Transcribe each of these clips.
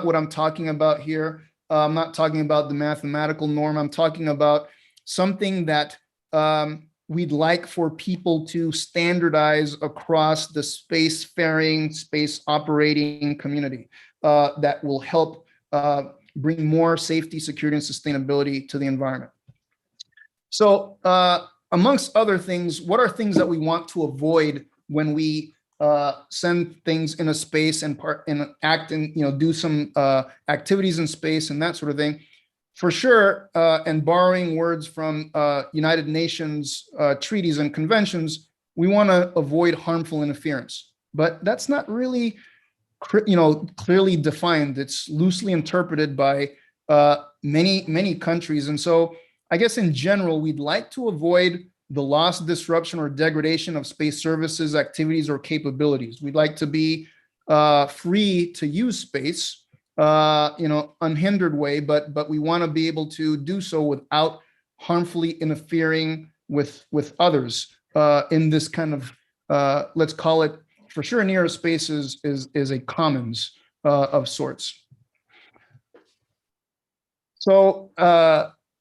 what I'm talking about here. I'm not talking about the mathematical norm. I'm talking about something that we'd like for people to standardize across the spacefaring, space operating community that will help bring more safety, security, and sustainability to the environment. So amongst other things, what are things that we want to avoid when we send things in a space and act and do some activities in space and that sort of thing? For sure, and borrowing words from United Nations treaties and conventions, we want to avoid harmful interference. But that's not really clearly defined. It's loosely interpreted by many countries. And so I guess in general, we'd like to avoid the loss, disruption, or degradation of space services, activities, or capabilities. We'd like to be free to use space, unhindered way, but we want to be able to do so without harmfully interfering with others in this kind of, let's call it, for sure, near space is a commons of sorts. So,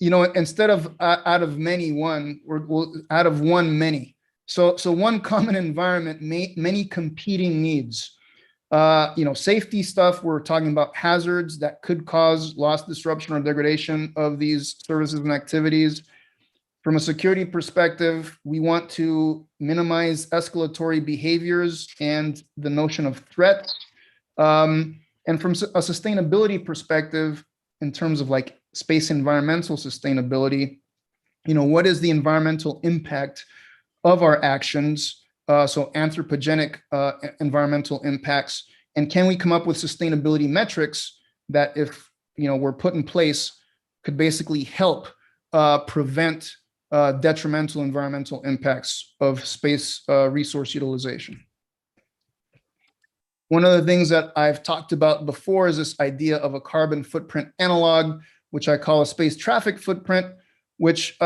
instead of out of many, one, we'll out of one, many. So one common environment, many competing needs. Safety stuff, we're talking about hazards that could cause loss, disruption, or degradation of these services and activities. From a security perspective, we want to minimize escalatory behaviors and the notion of threats. And from a sustainability perspective, in terms of like space environmental sustainability, what is the environmental impact of our actions? So anthropogenic environmental impacts, and can we come up with sustainability metrics that, if were put in place, could basically help prevent detrimental environmental impacts of space resource utilization. One of the things that I've talked about before is this idea of a carbon footprint analog, which I call a space traffic footprint, which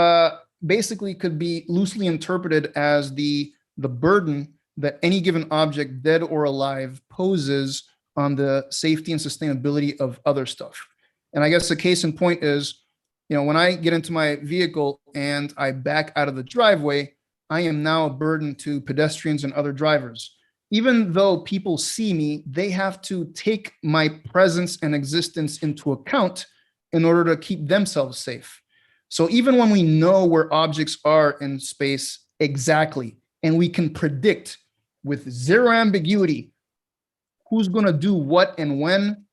basically could be loosely interpreted as the burden that any given object, dead or alive, poses on the safety and sustainability of other stuff. And I guess the case in point is, when I get into my vehicle and I back out of the driveway, I am now a burden to pedestrians and other drivers. Even though people see me, they have to take my presence and existence into account in order to keep themselves safe. So even when we know where objects are in space exactly, and we can predict with zero ambiguity who's going to do what and when,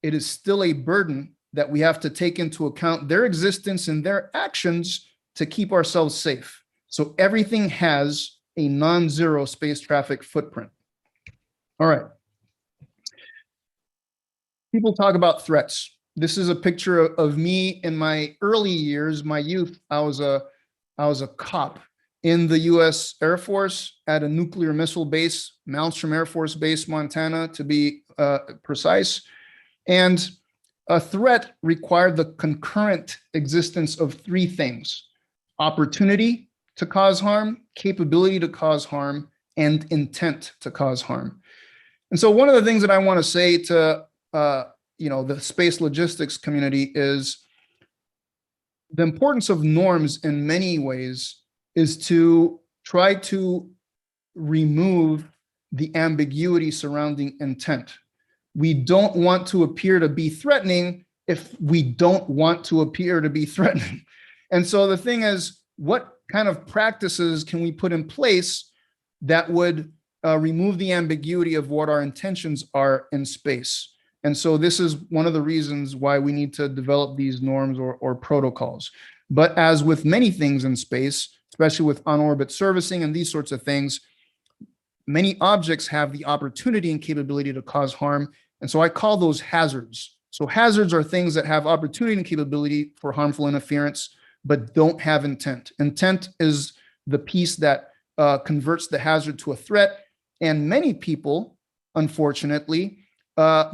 it is still a burden that we have to take into account their existence and their actions to keep ourselves safe. So everything has a non-zero space traffic footprint. All right. People talk about threats. This is a picture of me in my early years, my youth. I was a cop in the U.S. Air Force at a nuclear missile base, Malmstrom Air Force Base, Montana, to be precise. And a threat required the concurrent existence of three things: opportunity to cause harm, capability to cause harm, and intent to cause harm. And so one of the things that I want to say to the space logistics community is the importance of norms in many ways is to try to remove the ambiguity surrounding intent. We don't want to appear to be threatening if we don't want to appear to be threatening. And so the thing is, what kind of practices can we put in place that would remove the ambiguity of what our intentions are in space? And so this is one of the reasons why we need to develop these norms or protocols. But as with many things in space, especially with on-orbit servicing and these sorts of things, many objects have the opportunity and capability to cause harm. And so I call those hazards. So hazards are things that have opportunity and capability for harmful interference, but don't have intent. Intent is the piece that converts the hazard to a threat. And many people, unfortunately,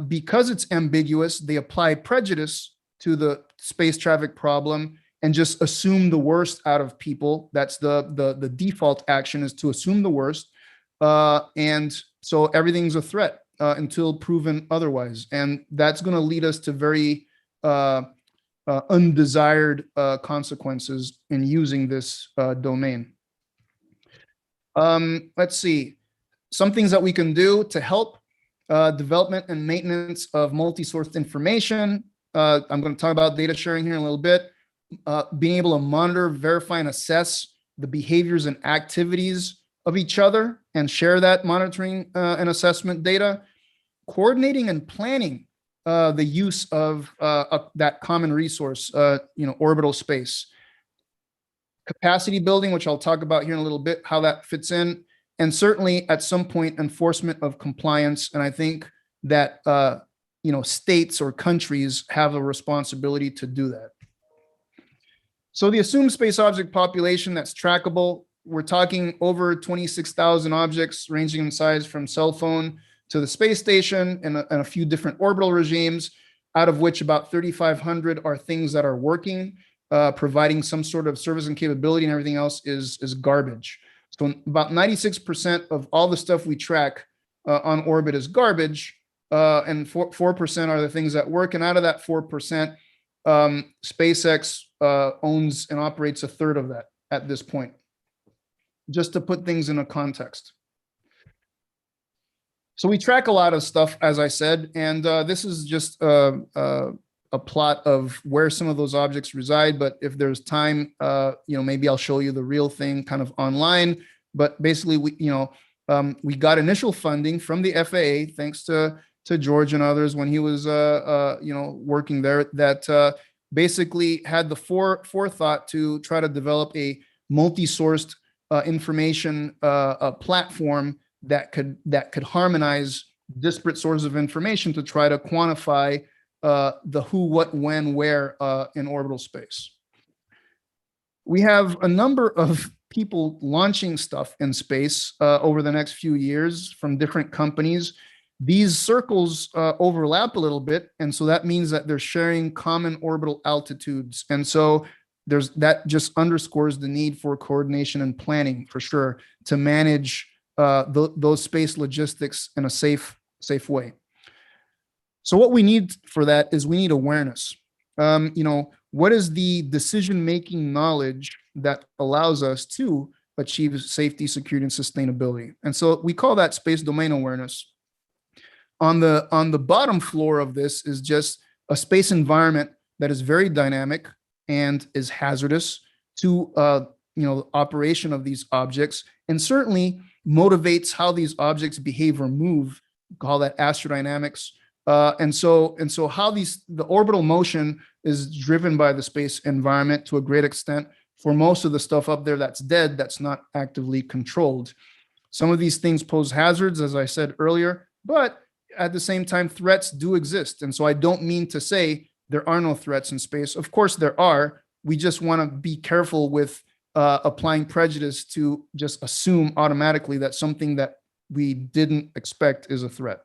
because it's ambiguous, they apply prejudice to the space traffic problem and just assume the worst out of people. That's the default action, is to assume the worst. And so everything's a threat. until proven otherwise. And that's going to lead us to very undesired consequences in using this domain. Let's see. Some things that we can do to help development and maintenance of multi-sourced information. I'm going to talk about data sharing here in a little bit. Being able to monitor, verify, and assess the behaviors and activities of each other and share that monitoring and assessment data. Coordinating and planning the use of that common resource, orbital space. Capacity building, which I'll talk about here in a little bit, how that fits in. And certainly at some point, enforcement of compliance. And I think that, states or countries have a responsibility to do that. So the assumed space object population that's trackable, we're talking over 26,000 objects ranging in size from cell phone to the space station and a few different orbital regimes, out of which about 3,500 are things that are working, providing some sort of service and capability, and everything else is garbage. So about 96% of all the stuff we track on orbit is garbage, and 4% are the things that work. And out of that 4%, SpaceX owns and operates a third of that at this point, just to put things in a context. So we track a lot of stuff, as I said, and this is just a plot of where some of those objects reside. But if there's time, maybe I'll show you the real thing kind of online. But basically, we got initial funding from the FAA, thanks to George and others when he was, working there, that basically had the forethought to try to develop a multi-sourced information platform that could harmonize disparate sources of information to try to quantify the who, what, when, where in orbital space. We have a number of people launching stuff in space over the next few years from different companies. These circles overlap a little bit, and so that means that they're sharing common orbital altitudes. And so that just underscores the need for coordination and planning, for sure, to manage those space logistics in a safe way. So what we need for that is we need awareness. What is the decision-making knowledge that allows us to achieve safety, security, and sustainability? And so we call that space domain awareness. On the bottom floor of this is just a space environment that is very dynamic and is hazardous to operation of these objects, and certainly motivates how these objects behave or move. We call that astrodynamics. And so how the orbital motion is driven by the space environment to a great extent for most of the stuff up there that's dead, that's not actively controlled. Some of these things pose hazards, as I said earlier, but at the same time, threats do exist. And so I don't mean to say there are no threats in space. Of course there are. We just want to be careful with applying prejudice to just assume automatically that something that we didn't expect is a threat.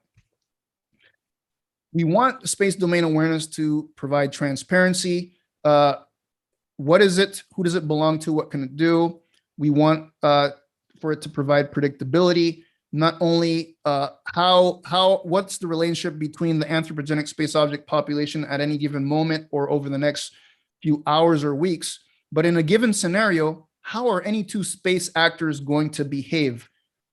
We want space domain awareness to provide transparency. What is it? Who does it belong to? What can it do? We want for it to provide predictability. Not only what's the relationship between the anthropogenic space object population at any given moment or over the next few hours or weeks, but in a given scenario, how are any two space actors going to behave?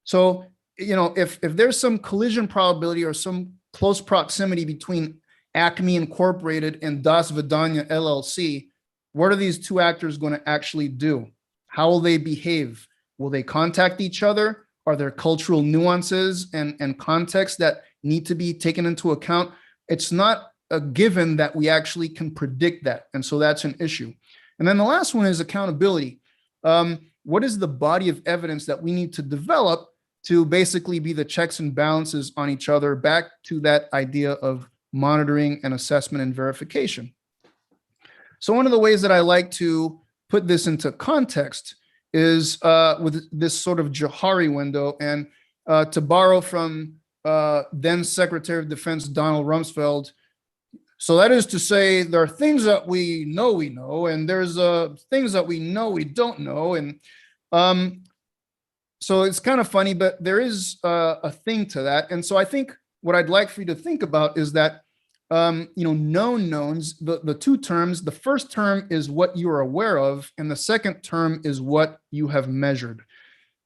So, if there's some collision probability or some close proximity between Acme Incorporated and Das Vidania LLC, what are these two actors going to actually do? How will they behave? Will they contact each other? Are there cultural nuances and context that need to be taken into account? It's not a given that we actually can predict that. And so that's an issue. And then the last one is accountability. What is the body of evidence that we need to develop to basically be the checks and balances on each other, back to that idea of monitoring and assessment and verification? So one of the ways that I like to put this into context is with this sort of Johari window, and to borrow from then Secretary of Defense Donald Rumsfeld. So that is to say, there are things that we know, and there's things that we don't know. And so it's kind of funny, but there is a thing to that. And so I think what I'd like for you to think about is that, known knowns, the two terms, the first term is what you are aware of, and the second term is what you have measured.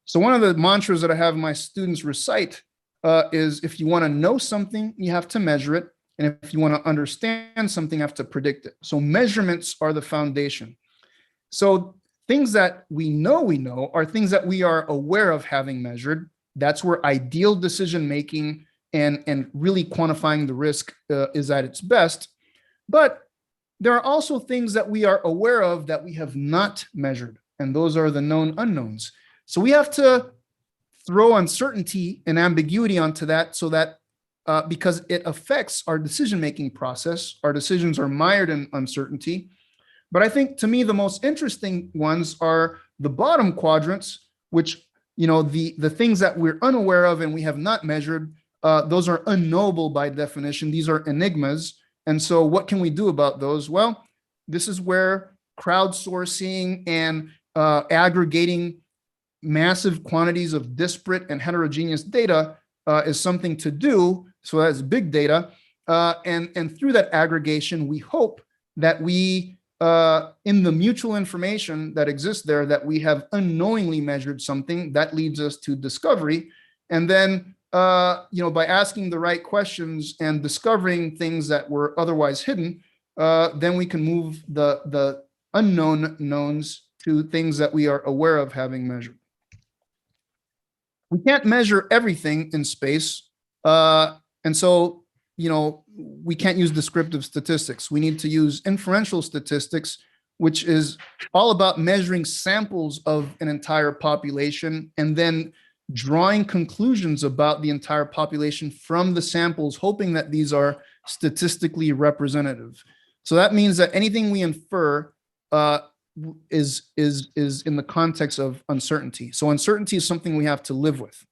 So one of the mantras that I have my students recite is, if you want to know something, you have to measure it. And if you want to understand something, you have to predict it. So measurements are the foundation. So things that we know are things that we are aware of having measured. That's where ideal decision making and really quantifying the risk is at its best. But there are also things that we are aware of that we have not measured, and those are the known unknowns. So we have to throw uncertainty and ambiguity onto that, so that because it affects our decision-making process, our decisions are mired in uncertainty. But I think, to me, the most interesting ones are the bottom quadrants, which, the things that we're unaware of and we have not measured, those are unknowable by definition. These are enigmas. And so what can we do about those? Well, this is where crowdsourcing and aggregating massive quantities of disparate and heterogeneous data is something to do. So that's big data. And through that aggregation, we hope that we, in the mutual information that exists there, that we have unknowingly measured something that leads us to discovery. And then, by asking the right questions and discovering things that were otherwise hidden, then we can move the unknown knowns to things that we are aware of having measured. We can't measure everything in space. And so, we can't use descriptive statistics. We need to use inferential statistics, which is all about measuring samples of an entire population and then drawing conclusions about the entire population from the samples, hoping that these are statistically representative. So that means that anything we infer is in the context of uncertainty. So uncertainty is something we have to live with.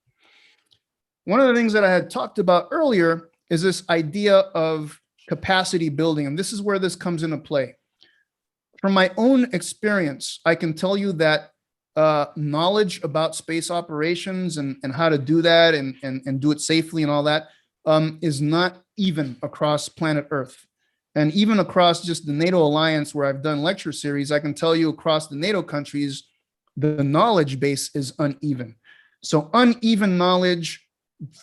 One of the things that I had talked about earlier is this idea of capacity building, and this is where this comes into play. From my own experience, I can tell you that knowledge about space operations and how to do that and do it safely and all that is not even across planet Earth. And even across just the NATO alliance, where I've done lecture series, I can tell you across the NATO countries, the knowledge base is uneven. So uneven knowledge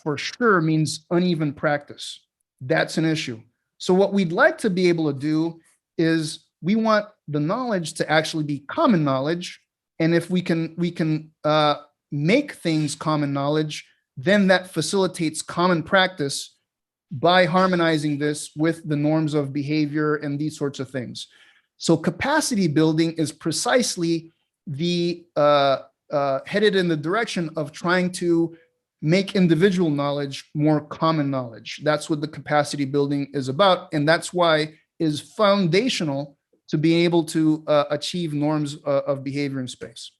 for sure means uneven practice. That's an issue. So what we'd like to be able to do is we want the knowledge to actually be common knowledge. And if we can make things common knowledge, then that facilitates common practice by harmonizing this with the norms of behavior and these sorts of things. So capacity building is precisely the headed in the direction of trying to make individual knowledge more common knowledge. That's what the capacity building is about. And that's why is foundational to being able to achieve norms of behavior in space.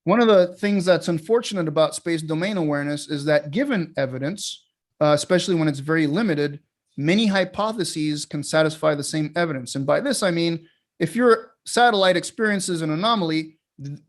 One of the things that's unfortunate about space domain awareness is that given evidence, especially when it's very limited, many hypotheses can satisfy the same evidence. And by this, I mean, if your satellite experiences an anomaly,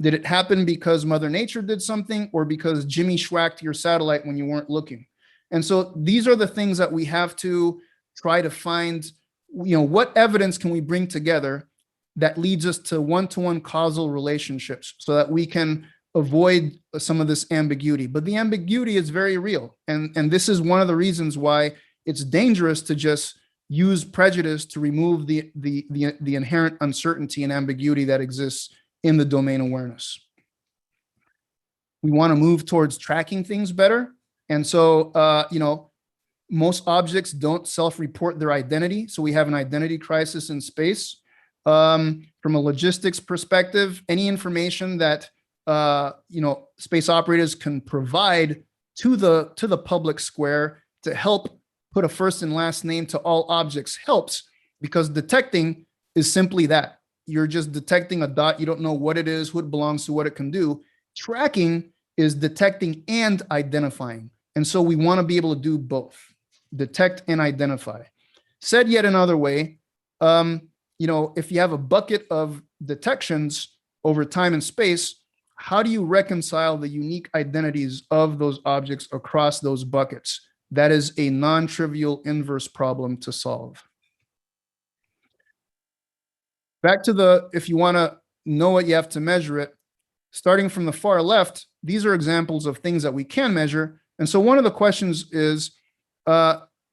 did it happen because Mother Nature did something or because Jimmy schwacked your satellite when you weren't looking? And so these are the things that we have to try to find, what evidence can we bring together that leads us to one-to-one causal relationships so that we can avoid some of this ambiguity. But the ambiguity is very real. And this is one of the reasons why it's dangerous to just use prejudice to remove the inherent uncertainty and ambiguity that exists in the domain awareness. We want to move towards tracking things better. And so, most objects don't self-report their identity. So we have an identity crisis in space. From a logistics perspective, any information that space operators can provide to the public square to help put a first and last name to all objects helps, because detecting is simply that. You're just detecting a dot. You don't know what it is, who it belongs to, what it can do. Tracking is detecting and identifying. And so we want to be able to do both, detect and identify. Said yet another way, if you have a bucket of detections over time and space, how do you reconcile the unique identities of those objects across those buckets? That is a non-trivial inverse problem to solve. Back to the, if you want to know what you have to measure it, starting from the far left, these are examples of things that we can measure. And so one of the questions is,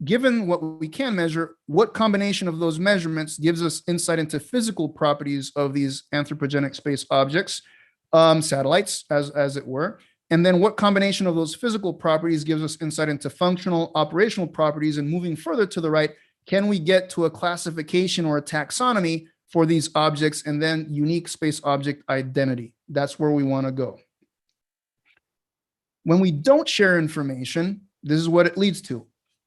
given what we can measure, what combination of those measurements gives us insight into physical properties of these anthropogenic space objects, satellites, as it were? And then what combination of those physical properties gives us insight into functional operational properties? And moving further to the right, can we get to a classification or a taxonomy for these objects, and then unique space object identity? That's where we want to go. When we don't share information, this is what it leads to.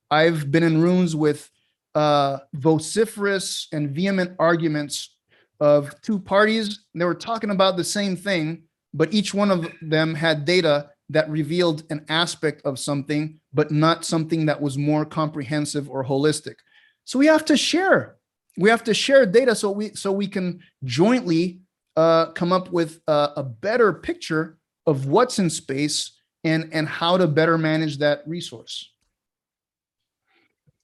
I've been in rooms with vociferous and vehement arguments of two parties. They were talking about the same thing, but each one of them had data that revealed an aspect of something, but not something that was more comprehensive or holistic. So we have to share. We have to share data so we can jointly come up with a better picture of what's in space and how to better manage that resource.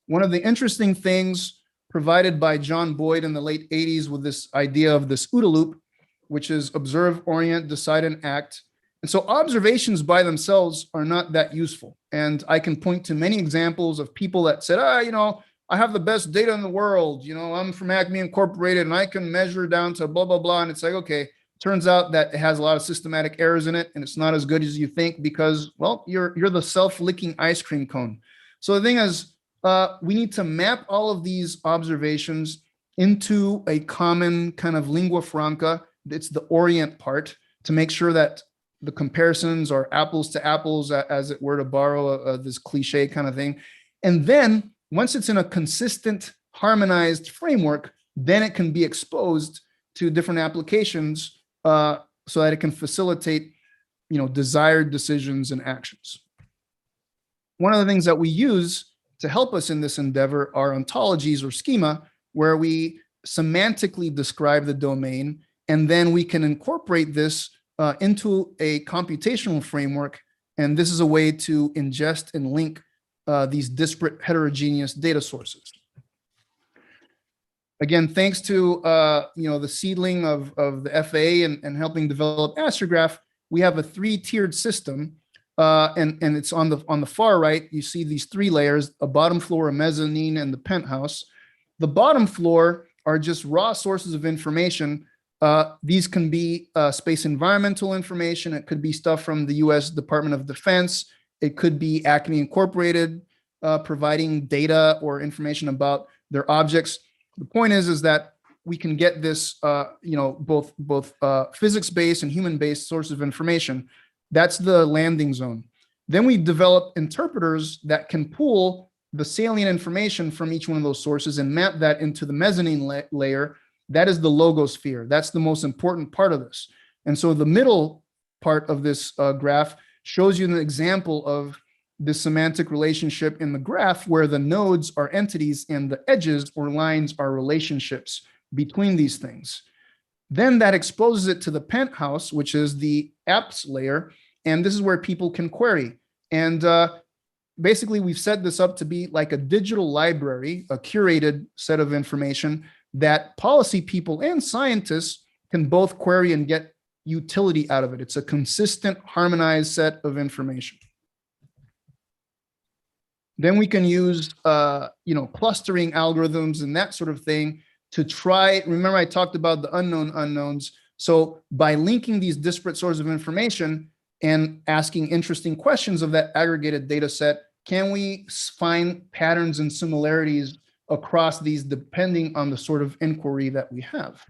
One of the interesting things provided by John Boyd in the late 80s with this idea of this OODA loop, which is observe, orient, decide, and act. And so observations by themselves are not that useful. And I can point to many examples of people that said, I have the best data in the world. I'm from Acme Incorporated and I can measure down to blah, blah, blah. And it's like, okay, turns out that it has a lot of systematic errors in it and it's not as good as you think because, well, you're the self-licking ice cream cone. So the thing is, we need to map all of these observations into a common kind of lingua franca. It's the orient part to make sure that the comparisons are apples to apples, as it were, to borrow this cliche kind of thing. And then once it's in a consistent, harmonized framework, then it can be exposed to different applications so that it can facilitate, desired decisions and actions. One of the things that we use to help us in this endeavor are ontologies or schema, where we semantically describe the domain, and then we can incorporate this into a computational framework. And this is a way to ingest and link these disparate heterogeneous data sources. Again, thanks to the seedling of the FAA and helping develop Astrograph, we have a 3-tiered system. And it's on the far right, you see these 3 layers, a bottom floor, a mezzanine, and the penthouse. The bottom floor are just raw sources of information. These can be space environmental information. It could be stuff from the US Department of Defense. It could be Acme Incorporated providing data or information about their objects. The point is that we can get this, both physics-based and human-based source of information. That's the landing zone. Then we develop interpreters that can pull the salient information from each one of those sources and map that into the mezzanine layer. That is the logosphere. That's the most important part of this. And so the middle part of this graph shows you an example of the semantic relationship in the graph where the nodes are entities and the edges or lines are relationships between these things. Then that exposes it to the penthouse, which is the apps layer. And this is where people can query. And basically, we've set this up to be like a digital library, a curated set of information that policy people and scientists can both query and get utility out of it. It's a consistent, harmonized set of information. Then we can use, clustering algorithms and that sort of thing to try. Remember, I talked about the unknown unknowns. So by linking these disparate sources of information and asking interesting questions of that aggregated data set, can we find patterns and similarities across these depending on the sort of inquiry that we have?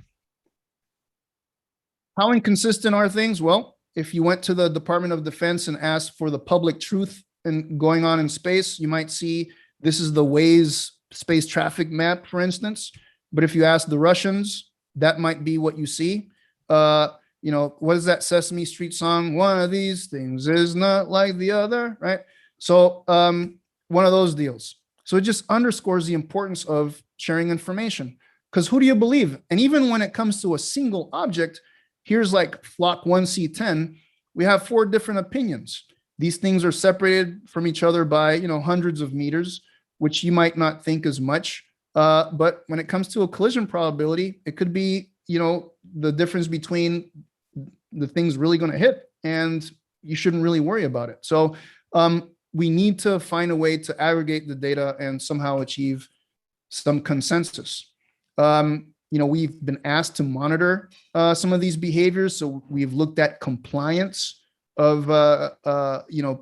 How inconsistent are things? Well, if you went to the Department of Defense and asked for the public truth and going on in space, you might see this is the Waze space traffic map, for instance. But if you ask the Russians, that might be what you see. What is that Sesame Street song? One of these things is not like the other, right? So one of those deals. So it just underscores the importance of sharing information, because who do you believe? And even when it comes to a single object, Here's like flock 1C10. We have 4 different opinions. These things are separated from each other by, hundreds of meters, which you might not think as much. But when it comes to a collision probability, it could be, the difference between the thing's really going to hit, and you shouldn't really worry about it. So we need to find a way to aggregate the data and somehow achieve some consensus. We've been asked to monitor some of these behaviors. So we've looked at compliance of,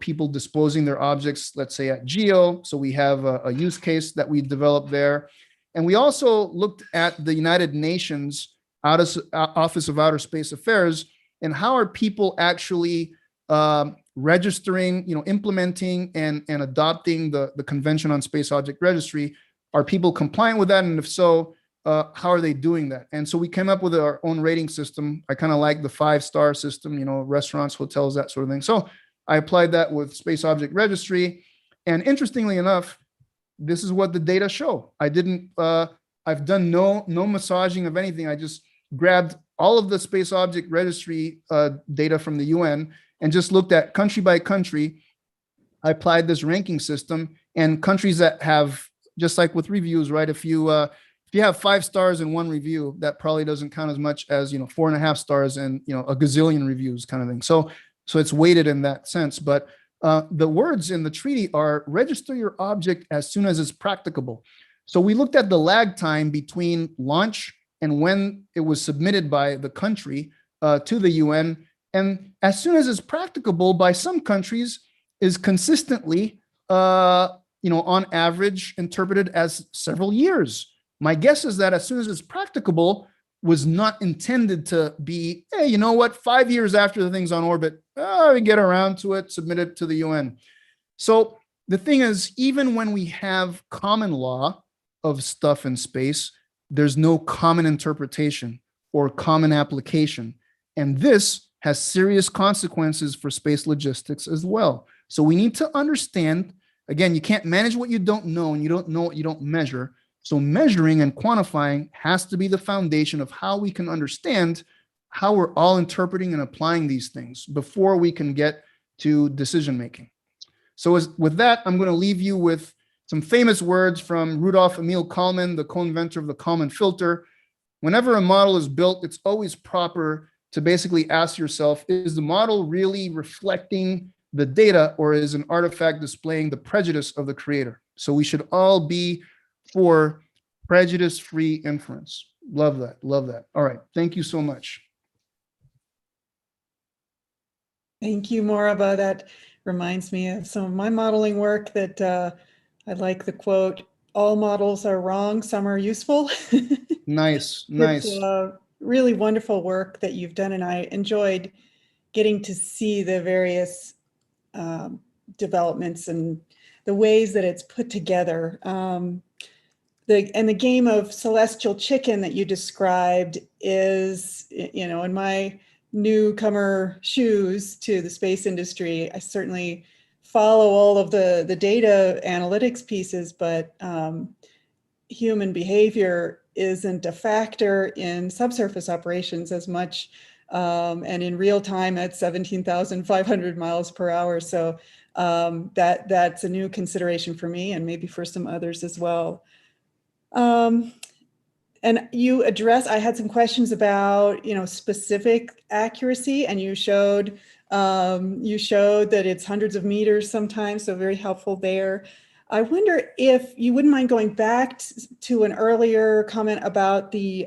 people disposing their objects, let's say at GEO. So we have a use case that we developed there. And we also looked at the United Nations Office of Outer Space Affairs, and how are people actually registering, implementing and adopting the Convention on Space Object Registry. Are people compliant with that? And if so, how are they doing that? And so we came up with our own rating system. I kind of like the 5-star system, restaurants, hotels, that sort of thing. So I applied that with Space Object Registry. And interestingly enough, this is what the data show. I've done no massaging of anything. I just grabbed all of the Space Object Registry data from the UN and just looked at country by country. I applied this ranking system, and countries that have, just like with reviews, right? If you have 5 stars in one review, that probably doesn't count as much as 4.5 stars and a gazillion reviews, kind of thing. So it's weighted in that sense. But the words in the treaty are register your object as soon as it's practicable. So we looked at the lag time between launch and when it was submitted by the country to the UN. And as soon as it's practicable by some countries is consistently, on average interpreted as several years. My guess is that as soon as it's practicable was not intended to be, hey, you know what, 5 years after the thing's on orbit, we get around to it, submit it to the UN. So the thing is, even when we have common law of stuff in space, there's no common interpretation or common application. And this has serious consequences for space logistics as well. So we need to understand, again, you can't manage what you don't know, and you don't know what you don't measure. So measuring and quantifying has to be the foundation of how we can understand how we're all interpreting and applying these things before we can get to decision making. So with that, I'm going to leave you with some famous words from Rudolf Emil Kalman, the co-inventor of the Kalman filter. Whenever a model is built, it's always proper to basically ask yourself, is the model really reflecting the data, or is an artifact displaying the prejudice of the creator? So we should all be for prejudice-free inference. Love that. Love that. All right. Thank you so much. Thank you, Moraba. That reminds me of some of my modeling work that I like the quote, all models are wrong, some are useful. Nice. It's really wonderful work that you've done, and I enjoyed getting to see the various developments and the ways that it's put together. The game of celestial chicken that you described is, in my newcomer shoes to the space industry, I certainly follow all of the data analytics pieces, but human behavior isn't a factor in subsurface operations as much, and in real time at 17,500 miles per hour. So that's a new consideration for me, and maybe for some others as well. And you address, I had some questions about, specific accuracy, and you showed that it's hundreds of meters sometimes, so very helpful there. I wonder if you wouldn't mind going back to an earlier comment about the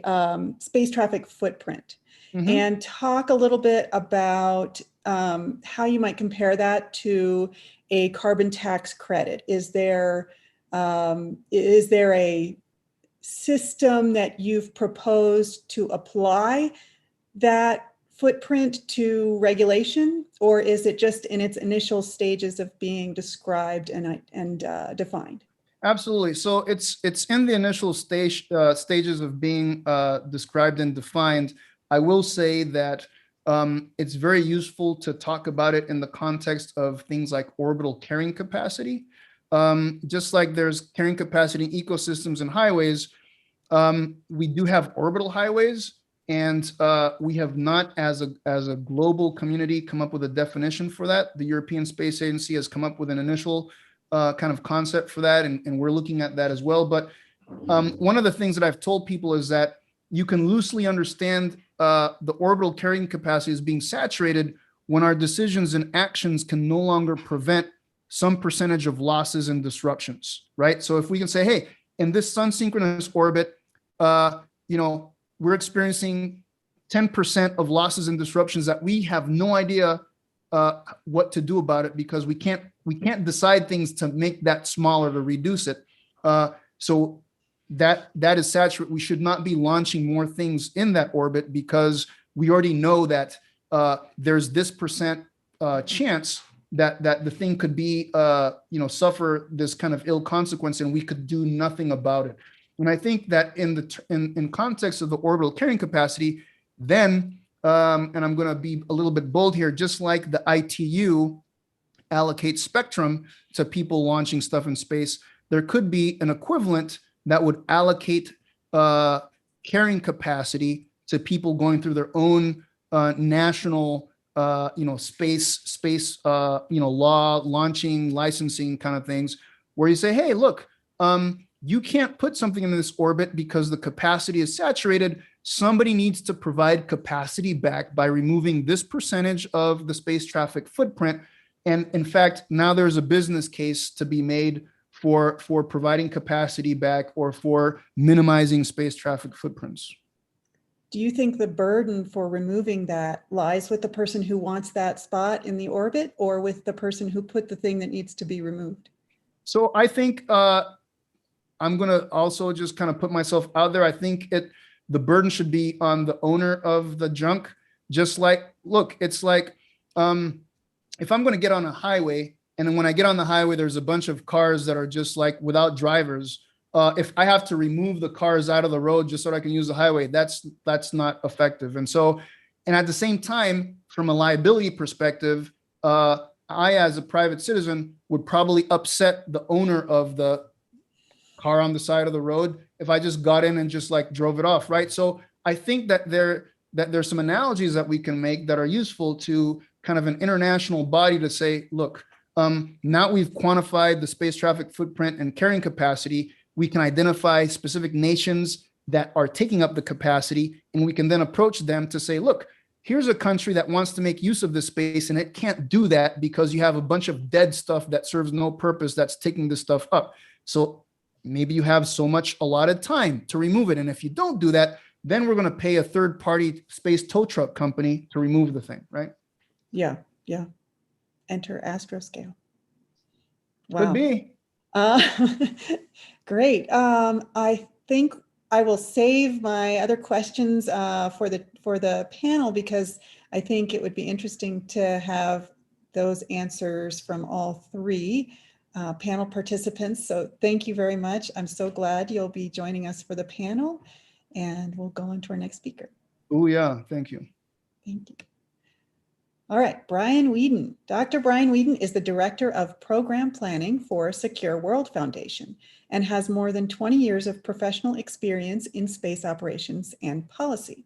space traffic footprint, and talk a little bit about how you might compare that to a carbon tax credit. Is there a system that you've proposed to apply that footprint to regulation, or is it just in its initial stages of being described and defined? Absolutely. So it's in the initial stages of being described and defined. I will say that it's very useful to talk about it in the context of things like orbital carrying capacity. Just like there's carrying capacity in ecosystems and highways, we do have orbital highways. And we have not, as a global community, come up with a definition for that. The European Space Agency has come up with an initial kind of concept for that, and we're looking at that as well. But one of the things that I've told people is that you can loosely understand the orbital carrying capacity as being saturated when our decisions and actions can no longer prevent some percentage of losses and disruptions, right? So if we can say, hey, in this sun synchronous orbit, we're experiencing 10% of losses and disruptions that we have no idea what to do about it, because we can't decide things to make that smaller, to reduce it. So that is saturated. We should not be launching more things in that orbit, because we already know that there's this percent chance that the thing could be suffer this kind of ill consequence, and we could do nothing about it. And I think that in context of the orbital carrying capacity, then and I'm going to be a little bit bold here, just like the ITU allocates spectrum to people launching stuff in space, there could be an equivalent that would allocate carrying capacity to people going through their own national space law, launching, licensing kind of things, where you say, hey, look, you can't put something in this orbit because the capacity is saturated. Somebody needs to provide capacity back by removing this percentage of the space traffic footprint. And in fact, now there's a business case to be made for providing capacity back, or for minimizing space traffic footprints. Do you think the burden for removing that lies with the person who wants that spot in the orbit, or with the person who put the thing that needs to be removed? So I think I'm going to also just kind of put myself out there. I think the burden should be on the owner of the junk. Just like, look, it's like, if I'm going to get on a highway, and then when I get on the highway, there's a bunch of cars that are just like without drivers. If I have to remove the cars out of the road just so that I can use the highway, that's not effective. And at the same time, from a liability perspective, I, as a private citizen, would probably upset the owner of the car on the side of the road if I just got in and just like drove it off, right? So I think that there's some analogies that we can make that are useful to kind of an international body to say, look, now we've quantified the space traffic footprint and carrying capacity. We can identify specific nations that are taking up the capacity, and we can then approach them to say, look, here's a country that wants to make use of this space, and it can't do that because you have a bunch of dead stuff that serves no purpose that's taking this stuff up. So maybe you have so much allotted time to remove it. And if you don't do that, then we're going to pay a third-party space tow truck company to remove the thing, right? Yeah. Enter Astroscale. Wow. Could be. Great. I think I will save my other questions for the panel, because I think it would be interesting to have those answers from all three panel participants. So thank you very much. I'm so glad you'll be joining us for the panel, and we'll go on to our next speaker. Oh yeah, thank you. Thank you. All right, Brian Whedon. Dr. Brian Whedon is the Director of Program Planning for Secure World Foundation and has more than 20 years of professional experience in space operations and policy.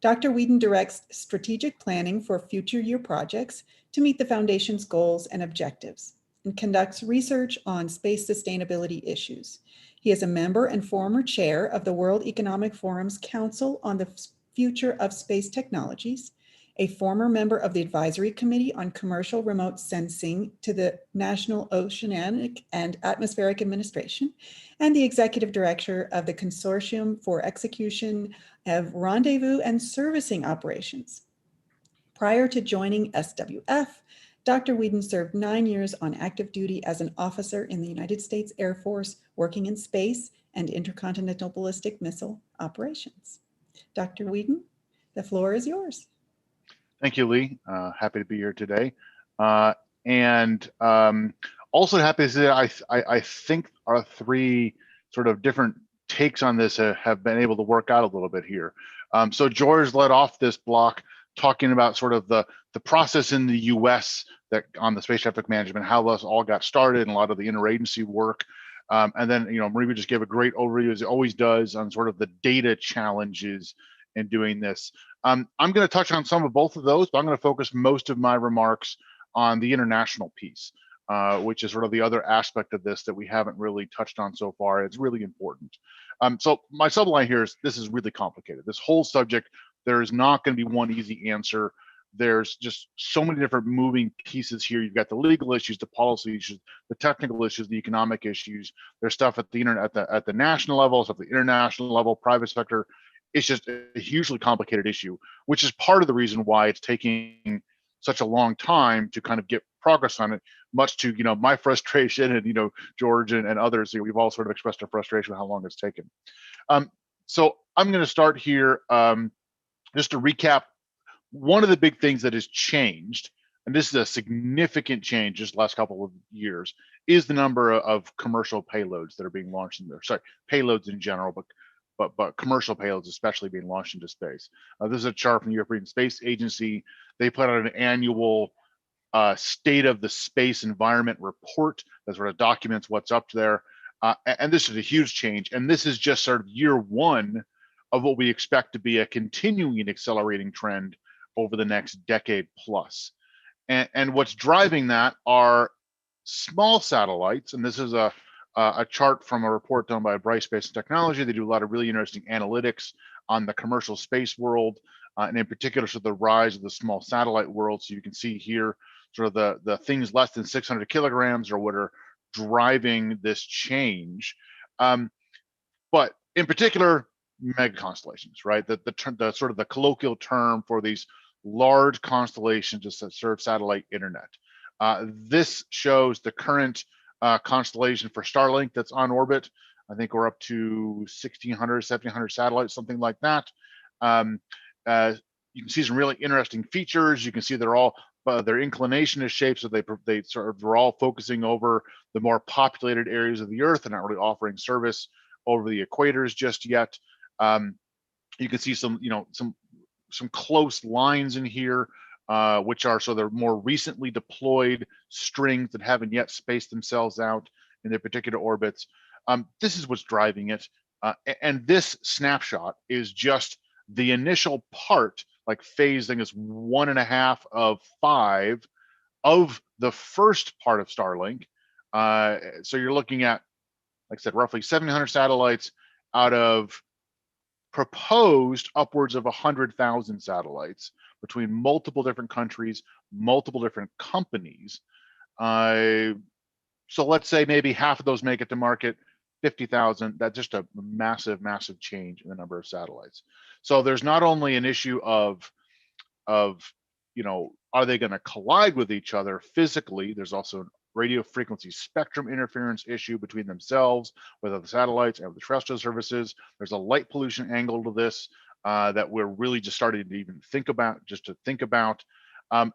Dr. Whedon directs strategic planning for future year projects to meet the Foundation's goals and objectives, and conducts research on space sustainability issues. He is a member and former chair of the World Economic Forum's Council on the Future of Space Technologies, a former member of the Advisory Committee on Commercial Remote Sensing to the National Oceanic and Atmospheric Administration, and the Executive Director of the Consortium for Execution of Rendezvous and Servicing Operations. Prior to joining SWF, Dr. Whedon served 9 years on active duty as an officer in the United States Air Force, working in space and intercontinental ballistic missile operations. Dr. Whedon, the floor is yours. Thank you, Lee. Happy to be here today. And also happy to say I think our three sort of different takes on this have been able to work out a little bit here. So George led off this block talking about sort of the process in the US that on the space traffic management, how this all got started and a lot of the interagency work. And then, Marie just gave a great overview, as it always does, on sort of the data challenges in doing this. I'm going to touch on some of both of those, but I'm going to focus most of my remarks on the international piece, which is sort of the other aspect of this that we haven't really touched on so far. It's really important. So my subline here is this is really complicated. This whole subject, there is not going to be one easy answer. There's just so many different moving pieces here. You've got the legal issues, the policy issues, the technical issues, the economic issues. There's stuff at the internet, at the national level, stuff at the international level, private sector. It's just a hugely complicated issue, which is part of the reason why it's taking such a long time to kind of get progress on it, much to, you know, my frustration and, you know, George and others, we've all sort of expressed our frustration with how long it's taken. So I'm going to start here just to recap. One of the big things that has changed, and this is a significant change just the last couple of years, is the number of commercial payloads that are being launched in there. Sorry, payloads in general, but commercial payloads especially being launched into space. This is a chart from the European Space Agency. They put out an annual state of the space environment report that sort of documents what's up there. And this is a huge change. And this is just sort of year one of what we expect to be a continuing accelerating trend over the next decade plus. And what's driving that are small satellites. And this is a chart from a report done by Bright Space and Technology. They do a lot of really interesting analytics on the commercial space world, and in particular, sort of the rise of the small satellite world. So you can see here, sort of the things less than 600 kilograms are what are driving this change. But in particular, mega constellations, right? The sort of the colloquial term for these large constellations that serve satellite internet. This shows the current constellation for Starlink that's on orbit. I think we're up to 1,600, 1,700 satellites, something like that. You can see some really interesting features. You can see they're all their inclination is shaped so they're all focusing over the more populated areas of the Earth and not really offering service over the equators just yet. You can see some close lines in here, which are so they're more recently deployed strings that haven't yet spaced themselves out in their particular orbits. This is what's driving it. And this snapshot is just the initial part, like phase, I think is 1.5 of 5 of the first part of Starlink. So you're looking at, like I said, roughly 700 satellites out of proposed upwards of 100,000 satellites between multiple different countries, multiple different companies. So let's say maybe half of those make it to market, 50,000. That's just a massive, massive change in the number of satellites. So there's not only an issue of are they going to collide with each other physically? There's also radio frequency spectrum interference issue between themselves, with other satellites and the terrestrial services. There's a light pollution angle to this that we're really just starting to even think about,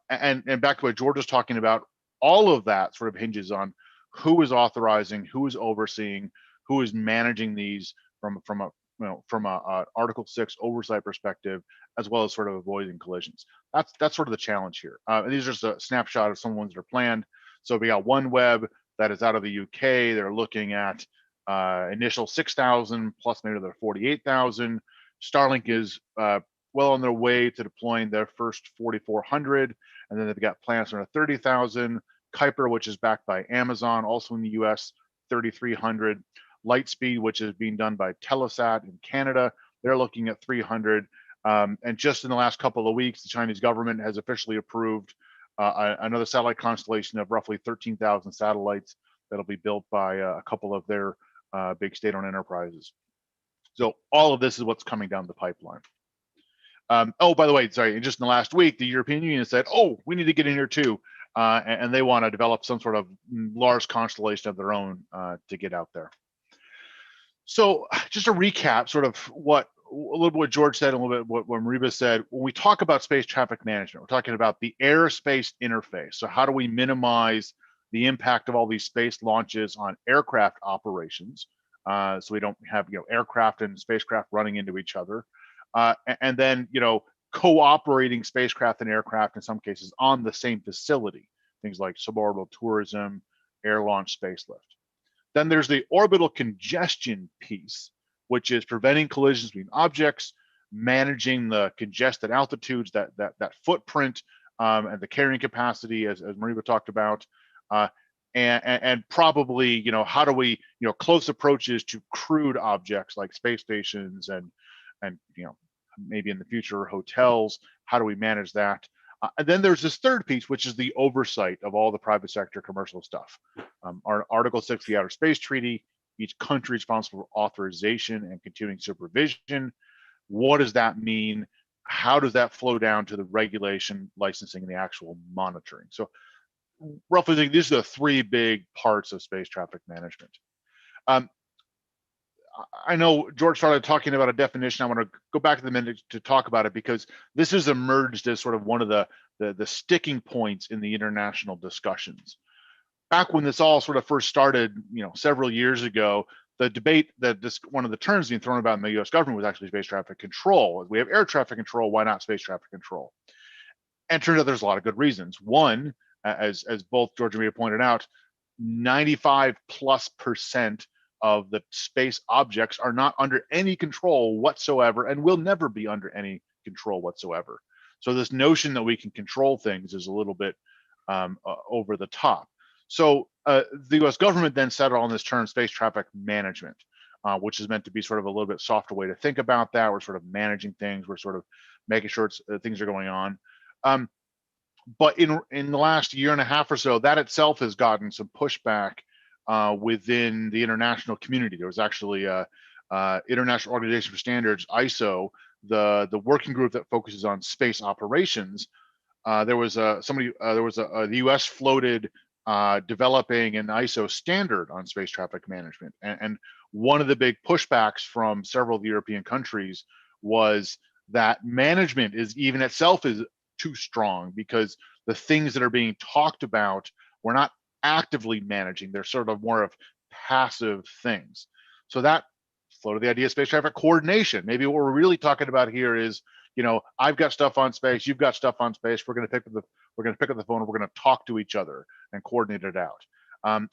and back to what George was talking about, all of that sort of hinges on who is authorizing, who is overseeing, who is managing these from a Article 6 oversight perspective, as well as sort of avoiding collisions. That's sort of the challenge here. And these are just a snapshot of some ones that are planned. So we got OneWeb that is out of the UK. They're looking at initial 6,000 plus maybe another 48,000. Starlink is well on their way to deploying their first 4,400, and then they've got plans for 30,000. Kuiper, which is backed by Amazon, also in the US, 3,300. Lightspeed, which is being done by Telesat in Canada, they're looking at 300. And just in the last couple of weeks, the Chinese government has officially approved another satellite constellation of roughly 13,000 satellites that'll be built by a couple of their big state-owned enterprises. So all of this is what's coming down the pipeline. Oh, by the way, sorry, just in the last week, the European Union said, oh, we need to get in here too. And they want to develop some sort of large constellation of their own to get out there. So just to recap sort of a little bit what George said, and a little bit what Mariba said, when we talk about space traffic management, we're talking about the airspace interface. So how do we minimize the impact of all these space launches on aircraft operations, so we don't have aircraft and spacecraft running into each other, and then cooperating spacecraft and aircraft in some cases on the same facility, things like suborbital tourism, air launch spacelift. Then there's the orbital congestion piece, which is preventing collisions between objects, managing the congested altitudes, that footprint, and the carrying capacity, as Mariva talked about, and probably, how do we, close approaches to crewed objects like space stations and maybe in the future hotels. How do we manage that? And then there's this third piece, which is the oversight of all the private sector commercial stuff. Our Article 6 of the Outer Space Treaty, each country is responsible for authorization and continuing supervision. What does that mean? How does that flow down to the regulation, licensing, and the actual monitoring? So roughly, these are the three big parts of space traffic management. I know George started talking about a definition. I want to go back to the minute to talk about it, because this has emerged as sort of one of the sticking points in the international discussions. Back when this all sort of first started, several years ago, the debate that one of the terms being thrown about in the US government was actually space traffic control. We have air traffic control, why not space traffic control? And turns out there's a lot of good reasons. One, as both George and Mia pointed out, 95+% of the space objects are not under any control whatsoever and will never be under any control whatsoever. So this notion that we can control things is a little bit over the top. So the US government then settled on this term space traffic management, which is meant to be sort of a little bit softer way to think about that. We're sort of managing things. We're sort of making sure things are going on. But in the last year and a half or so, that itself has gotten some pushback within the international community. There was actually a International Organization for Standards, ISO, the working group that focuses on space operations. There was the U.S. floated developing an ISO standard on space traffic management, and one of the big pushbacks from several of the European countries was that management is even itself is too strong, because the things that are being talked about, we're not actively managing. They're sort of more of passive things. So that floated the idea of space traffic coordination. Maybe what we're really talking about here is, I've got stuff on space, you've got stuff on space. We're going to pick up the phone, and we're going to talk to each other and coordinate it out.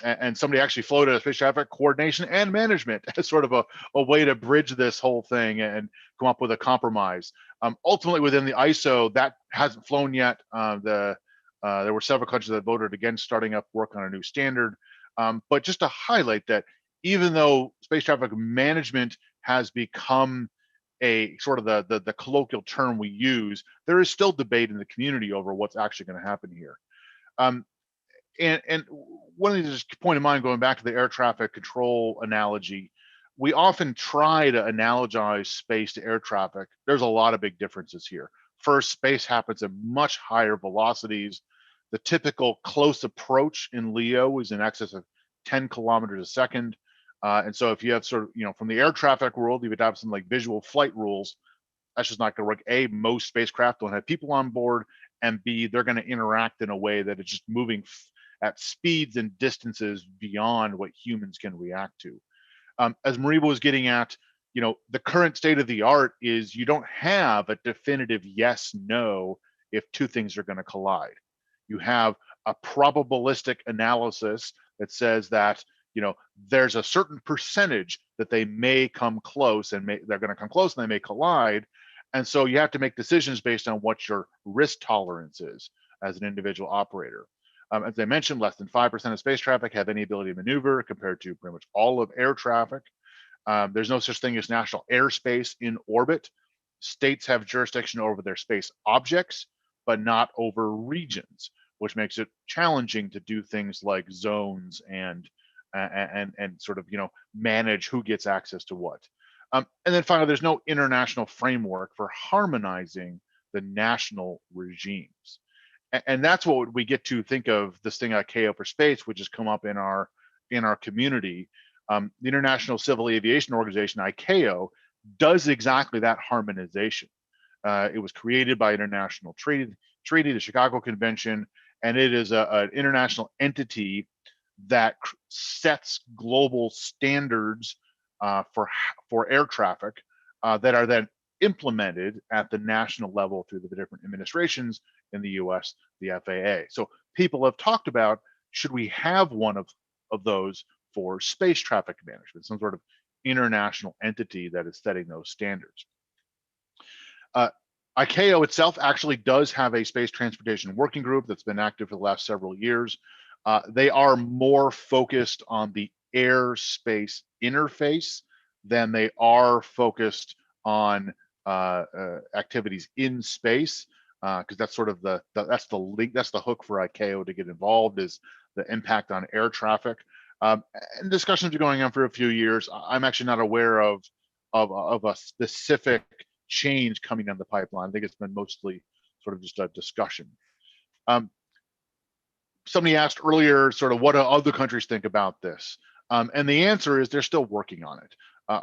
And somebody actually floated a space traffic coordination and management as sort of a way to bridge this whole thing and come up with a compromise. Ultimately, within the ISO, that hasn't flown yet. There were several countries that voted against starting up work on a new standard. But just to highlight that, even though space traffic management has become a sort of the colloquial term we use, there is still debate in the community over what's actually going to happen here. And one of the just point in mind, going back to the air traffic control analogy, we often try to analogize space to air traffic. There's a lot of big differences here. First, space happens at much higher velocities. The typical close approach in LEO is in excess of 10 kilometers a second. And so if you have sort of, from the air traffic world, you would have some like visual flight rules. That's just not going to work. A, most spacecraft don't have people on board, and B, they're going to interact in a way that is just moving at speeds and distances beyond what humans can react to. As Mariva was getting at, the current state of the art is you don't have a definitive yes, no, if two things are going to collide. You have a probabilistic analysis that says that, there's a certain percentage that they may come close, and they're going to come close and they may collide. And so you have to make decisions based on what your risk tolerance is as an individual operator. As I mentioned, less than 5% of space traffic have any ability to maneuver, compared to pretty much all of air traffic. There's no such thing as national airspace in orbit. States have jurisdiction over their space objects, but not over regions, which makes it challenging to do things like zones and sort of, manage who gets access to what. And then finally, there's no international framework for harmonizing the national regimes. And that's what we get to think of this thing ICAO for space, which has come up in our community. The International Civil Aviation Organization, ICAO, does exactly that harmonization. It was created by international treaty, the Chicago Convention, and it is an international entity that sets global standards for air traffic that are then implemented at the national level through the different administrations in the US, the FAA. So people have talked about, should we have one of those for space traffic management, some sort of international entity that is setting those standards. ICAO itself actually does have a space transportation working group that's been active for the last several years. They are more focused on the air-space interface than they are focused on activities in space, because that's sort of that's the link, that's the hook for ICAO to get involved, is the impact on air traffic. And discussions are going on for a few years. I'm actually not aware of a specific change coming down the pipeline. I think it's been mostly sort of just a discussion. Somebody asked earlier, sort of, what do other countries think about this? And the answer is they're still working on it.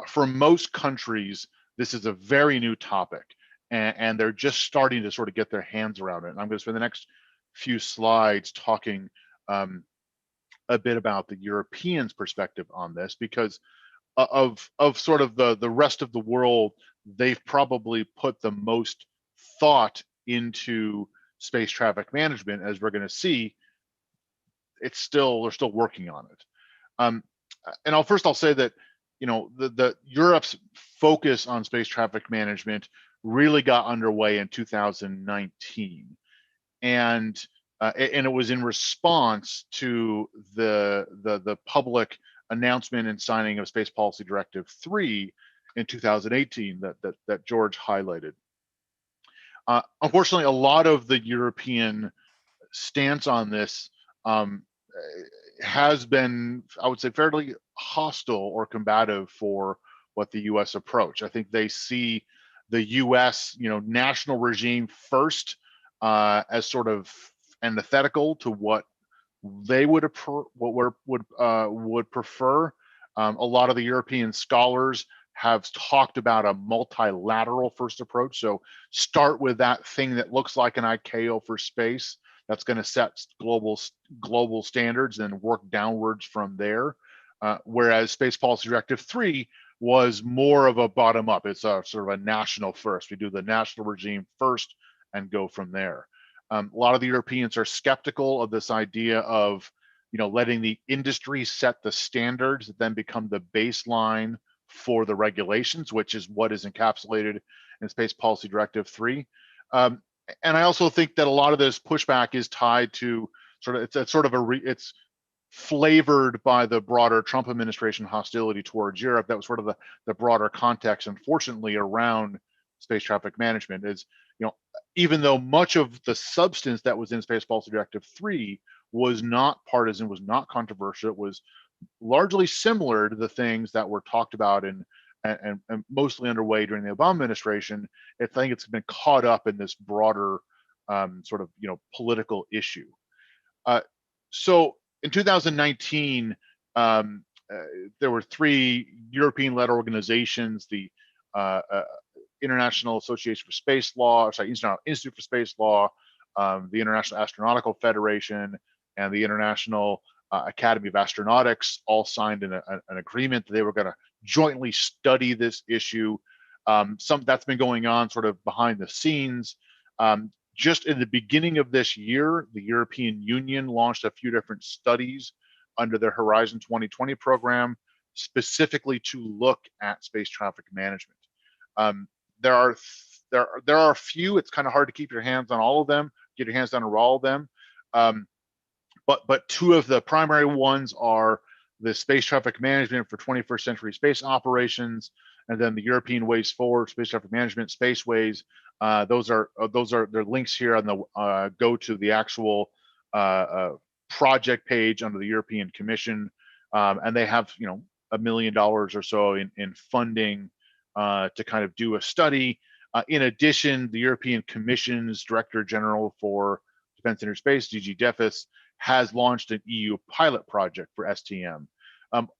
For most countries, this is a very new topic, and they're just starting to sort of get their hands around it. And I'm going to spend the next few slides talking a bit about the Europeans' perspective on this, because of sort of the rest of the world, they've probably put the most thought into space traffic management. As we're going to see, they're still working on it. And I'll say that, you know, the Europe's focus on space traffic management really got underway in 2019, and it was in response to the public announcement and signing of Space Policy Directive 3 in 2018 that George highlighted. Unfortunately, a lot of the European stance on this has been, I would say, fairly hostile or combative for what the U.S. approach. I think they see the U.S., you know, national regime first as sort of antithetical to what they would prefer. A lot of the European scholars have talked about a multilateral first approach. So start with that thing that looks like an ICAO for space that's going to set global standards and work downwards from there. Whereas Space Policy Directive 3 was more of a bottom up. It's a sort of a national first. We do the national regime first and go from there. A lot of the Europeans are skeptical of this idea of, you know, letting the industry set the standards that then become the baseline for the regulations, which is what is encapsulated in Space Policy Directive 3. And I also think that a lot of this pushback is tied to sort of, it's flavored by the broader Trump administration hostility towards Europe. That was sort of the broader context, unfortunately, around space traffic management. Is, you know, even though much of the substance that was in Space Policy Directive 3 was not partisan, was not controversial, it was largely similar to the things that were talked about and mostly underway during the Obama administration. I think it's been caught up in this broader sort of, you know, political issue. So in 2019, there were 3 European-led organizations: the International Association for Space Law, International Institute for Space Law, the International Astronautical Federation, and the International Academy of Astronautics all signed an agreement that they were going to jointly study this issue. Some that's been going on sort of behind the scenes. Just in the beginning of this year, the European Union launched a few different studies under their Horizon 2020 program, specifically to look at space traffic management. There are a few. It's kind of hard to keep your hands on all of them, get your hands on all of them. But 2 of the primary ones are the Space Traffic Management for 21st Century Space Operations, and then the European Ways Forward Space Traffic Management Spaceways. Those are their links here on the go to the actual project page under the European Commission, and they have, you know, $1 million or so in funding to kind of do a study. In addition, the European Commission's Director General for Defense and Space, DG DEFIS, has launched an EU pilot project for STM.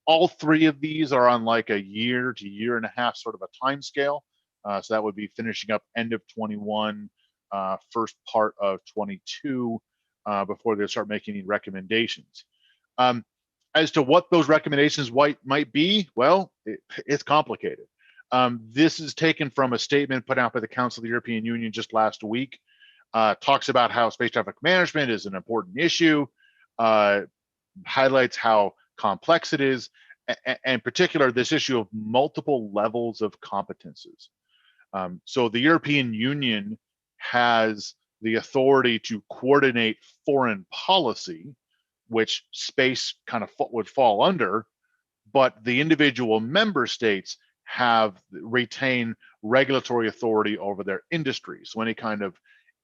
All 3 of these are on like a year to year and a half sort of a time scale. So that would be finishing up end of 21, first part of 22, before they start making any recommendations. As to what those recommendations might be, well, it's complicated. This is taken from a statement put out by the Council of the European Union just last week. Talks about how space traffic management is an important issue, highlights how complex it is, and in particular, this issue of multiple levels of competences. So the European Union has the authority to coordinate foreign policy, which space kind of would fall under, but the individual member states retain regulatory authority over their industry. So any kind of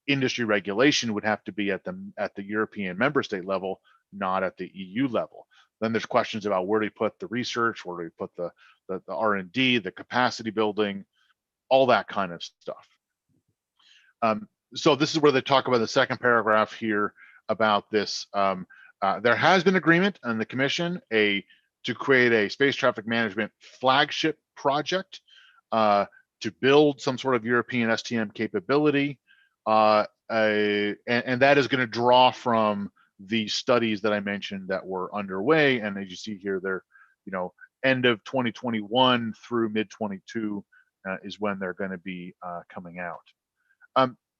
industry regulation would have to be at the European member state level, not at the EU level. Then there's questions about where do we put the research, where do we put the R&D, the capacity building, all that kind of stuff. So this is where they talk about the second paragraph here about this. There has been agreement on the Commission to create a space traffic management flagship project to build some sort of European STM capability, and that is going to draw from the studies that I mentioned that were underway. And as you see here, they're end of 2021 through mid 22 is when they're going to be coming out.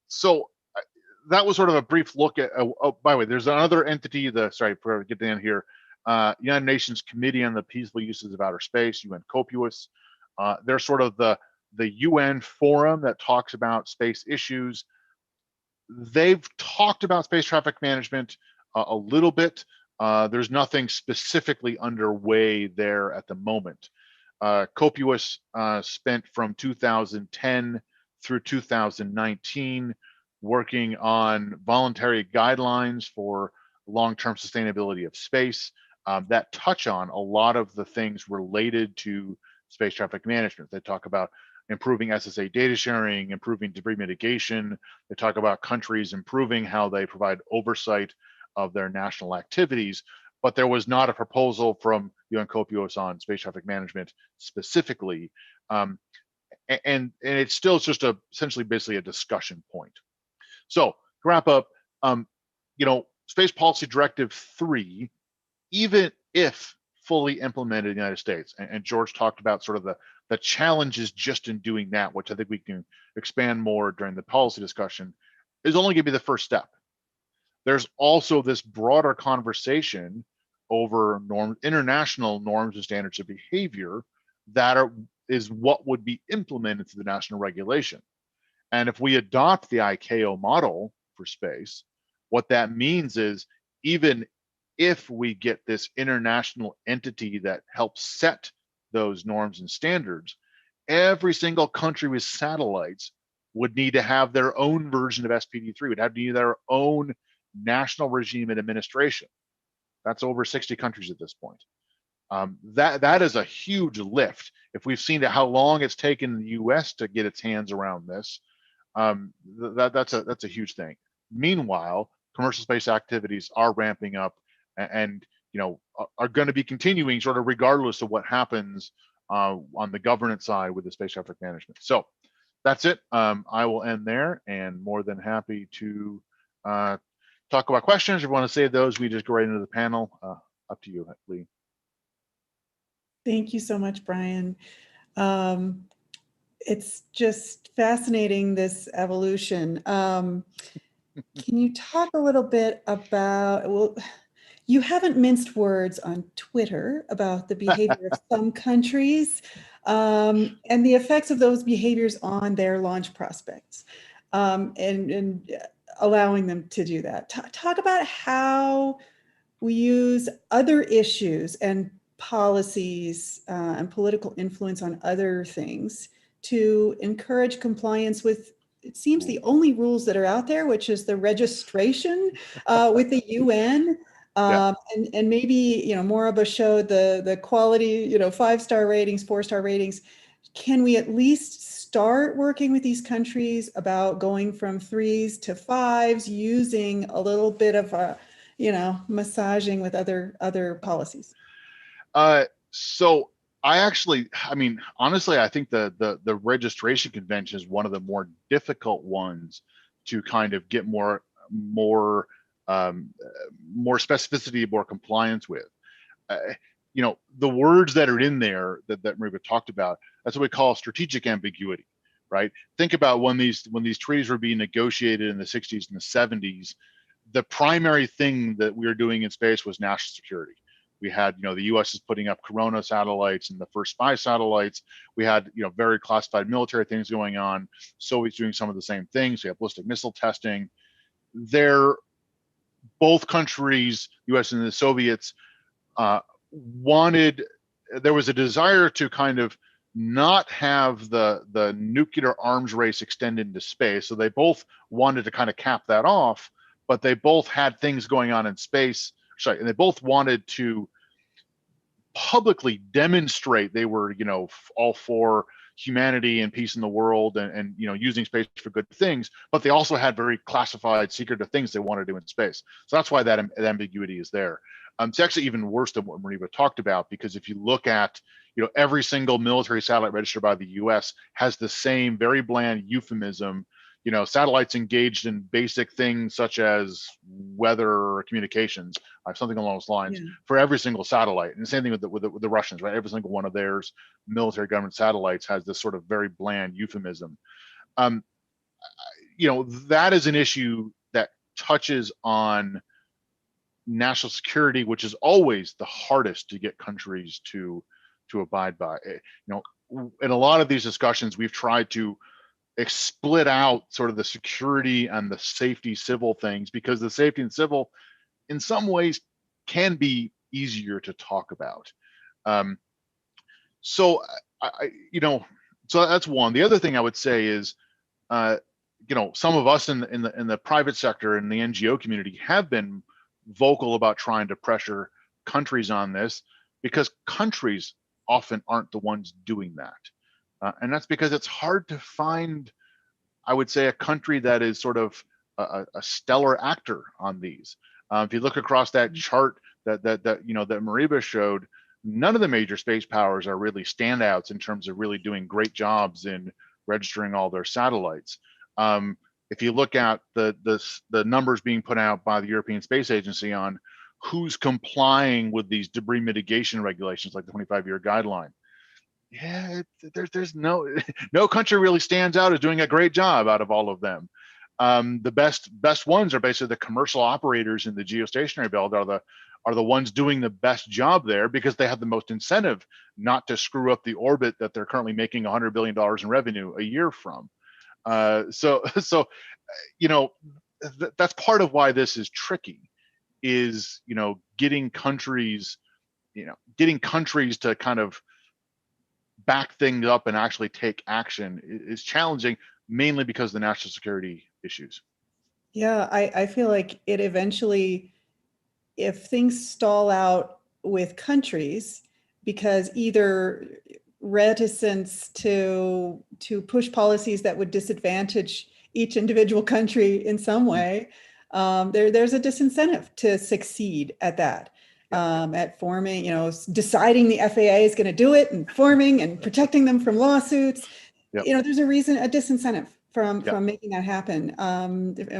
So that was sort of a brief look at. Oh, by the way, there's another entity. Sorry, before we get to the end here. United Nations Committee on the Peaceful Uses of Outer Space, UN COPUOS. They're sort of the UN forum that talks about space issues. They've talked about space traffic management a little bit. There's nothing specifically underway there at the moment. COPUOS spent from 2010 through 2019 working on voluntary guidelines for long-term sustainability of space that touch on a lot of the things related to space traffic management. They talk about improving SSA data sharing, improving debris mitigation. They talk about countries improving how they provide oversight of their national activities, but there was not a proposal from UN COPUOS on space traffic management specifically. And it's still just essentially basically a discussion point. So to wrap up, Space Policy Directive 3, even if fully implemented in the United States, and George talked about sort of the challenges just in doing that, which I think we can expand more during the policy discussion, is only going to be the first step. There's also this broader conversation over international norms and standards of behavior that is what would be implemented to the national regulation. And if we adopt the ICAO model for space, what that means is even if we get this international entity that helps set those norms and standards, every single country with satellites would need to have their own version of SPD3, would have to need their own national regime and administration. That's over 60 countries at this point. That is a huge lift. If we've seen how long it's taken the US to get its hands around this, that's a huge thing. Meanwhile, commercial space activities are ramping up and are going to be continuing sort of regardless of what happens on the governance side with the space traffic management. So that's it. I will end there and more than happy to talk about questions. If you want to save those, we just go right into the panel. Up to you, Lee. Thank you so much, Brian. It's just fascinating, this evolution. Can you talk a little bit about, well, you haven't minced words on Twitter about the behavior of some countries and the effects of those behaviors on their launch prospects and allowing them to do that. Talk about how we use other issues and policies and political influence on other things to encourage compliance with, it seems, the only rules that are out there, which is the registration with the UN. And maybe, Moraba showed the quality, 5-star ratings, 4-star ratings. Can we at least start working with these countries about going from 3s to 5s, using a little bit of a, massaging with other policies? So honestly, I think the registration convention is one of the more difficult ones to kind of get more specificity, more compliance with. The words that are in there that Maria talked about, that's what we call strategic ambiguity, right? Think about when these treaties were being negotiated in the 60s and the 70s, the primary thing that we were doing in space was national security. We had, the U.S. is putting up Corona satellites and the first spy satellites. We had, very classified military things going on. Soviets doing some of the same things. We have ballistic missile testing. Both countries, U.S. and the Soviets, there was a desire to kind of not have the nuclear arms race extend into space. So they both wanted to kind of cap that off, but they both had things going on in space. Sorry, and they both wanted to publicly demonstrate they were, all for humanity and peace in the world and using space for good things, but they also had very classified, secretive things they wanted to do in space. So that's why that ambiguity is there. It's actually even worse than what Mariva talked about, because if you look at, every single military satellite registered by the U.S. has the same very bland euphemism. Satellites engaged in basic things such as weather or communications, something along those lines, for every single satellite. And the same thing with the Russians, right? Every single one of theirs military government satellites has this sort of very bland euphemism. That is an issue that touches on national security, which is always the hardest to get countries to abide by. In a lot of these discussions, we've tried to split out sort of the security and the safety civil things, because the safety and civil in some ways can be easier to talk about. So that's one. The other thing I would say is, some of us in the private sector and the NGO community have been vocal about trying to pressure countries on this, because countries often aren't the ones doing that. And that's because it's hard to find, I would say, a country that is sort of a stellar actor on these. If you look across that chart that Mariba showed, none of the major space powers are really standouts in terms of really doing great jobs in registering all their satellites. If you look at the numbers being put out by the European Space Agency on who's complying with these debris mitigation regulations, like the 25-year guideline, there's no country really stands out as doing a great job out of all of them. The best ones are basically the commercial operators in the geostationary belt are the ones doing the best job there, because they have the most incentive not to screw up the orbit that they're currently making $100 billion in revenue a year from. So that's part of why this is tricky, is getting countries to kind of back things up and actually take action is challenging, mainly because of the national security issues. Yeah, I feel like it eventually, if things stall out with countries, because either reticence to push policies that would disadvantage each individual country in some way, there's a disincentive to succeed at that. At forming, deciding the FAA is going to do it, and forming and protecting them from lawsuits. There's a disincentive from making that happen,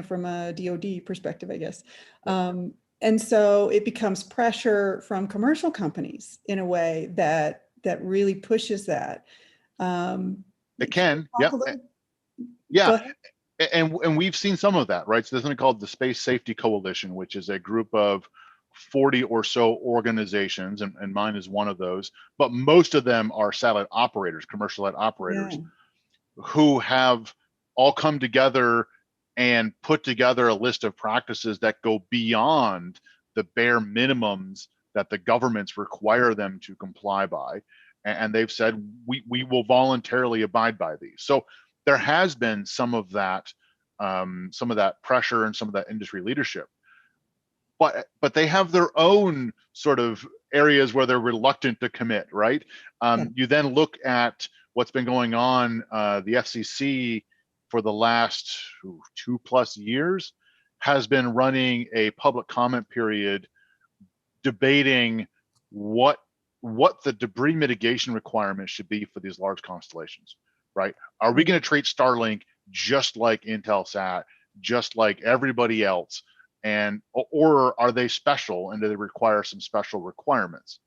from a DoD perspective, I guess. And so it becomes pressure from commercial companies in a way that really pushes that. It can, yeah. And we've seen some of that, right? So there's something called the Space Safety Coalition, which is a group of 40 or so organizations, and mine is one of those, but most of them are satellite operators, commercial satellite operators, who have all come together and put together a list of practices that go beyond the bare minimums that the governments require them to comply by. And they've said, we will voluntarily abide by these. So there has been some of that pressure and some of that industry leadership. But they have their own sort of areas where they're reluctant to commit, right? You then look at what's been going on. The FCC for the last 2+ years has been running a public comment period debating what the debris mitigation requirements should be for these large constellations, right? Are we going to treat Starlink just like Intelsat, just like everybody else? Or are they special, and do they require some special requirements?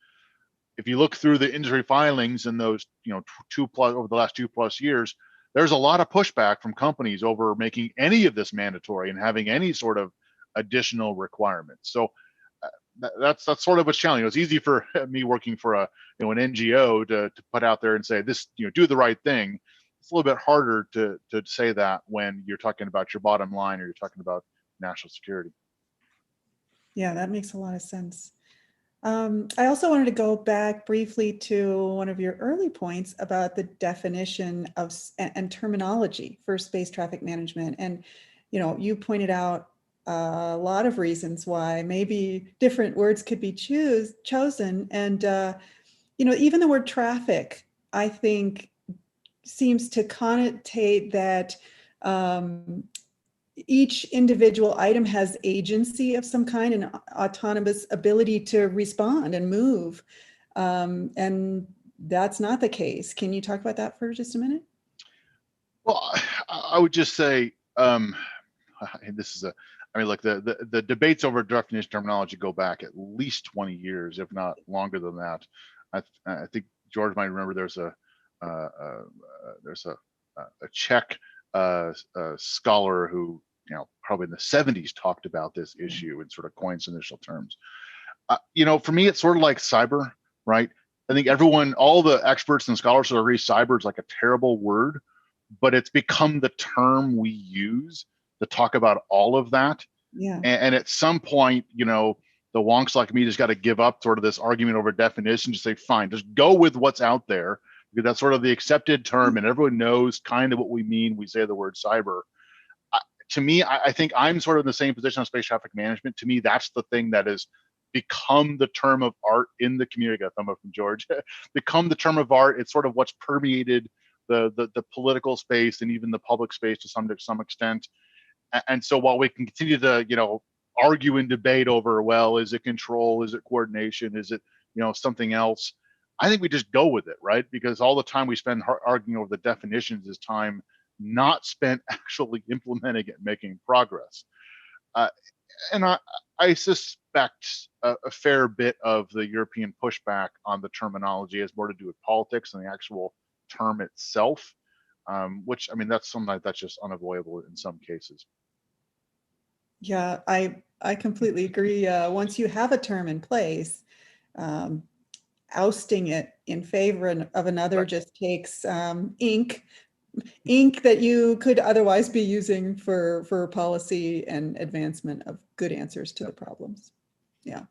If you look through the industry filings in those, over the last 2+ years, there's a lot of pushback from companies over making any of this mandatory and having any sort of additional requirements. So that's sort of what's challenging. It's easy for me working for an NGO to put out there and say this, do the right thing. It's a little bit harder to say that when you're talking about your bottom line or you're talking about national security. Yeah, that makes a lot of sense. I also wanted to go back briefly to one of your early points about the definition of and terminology for space traffic management. And, you pointed out a lot of reasons why maybe different words could be chosen. And, even the word traffic, I think, seems to connotate that each individual item has agency of some kind and autonomous ability to respond and move. And that's not the case. Can you talk about that for just a minute? Well, I would just say, this is like the debates over definition terminology go back at least 20 years, if not longer than that. I think George might remember there's a Czech scholar who, probably in the 70s talked about this issue and sort of coined some initial terms. For me, it's sort of like cyber, right? I think all the experts and scholars agree cyber is like a terrible word, but it's become the term we use to talk about all of that. Yeah. And at some point, the wonks like me just got to give up sort of this argument over definition, just say, fine, just go with what's out there, because that's sort of the accepted term and everyone knows kind of what we mean. We say the word cyber. To me, I think I'm sort of in the same position on space traffic management. To me, that's the thing that has become the term of art in the community. I got a thumb up from George. Become the term of art. It's sort of what's permeated the political space and even the public space to some extent. And so while we can continue to argue and debate over, well, is it control, is it coordination, is it something else, I think we just go with it, right? Because all the time we spend arguing over the definitions is time not spent actually implementing it and making progress. And I suspect a fair bit of the European pushback on the terminology has more to do with politics than the actual term itself, which, that's something that's just unavoidable in some cases. Yeah, I completely agree. Once you have a term in place, ousting it in favor of another just takes ink that you could otherwise be using for policy and advancement of good answers to the problems. Yeah.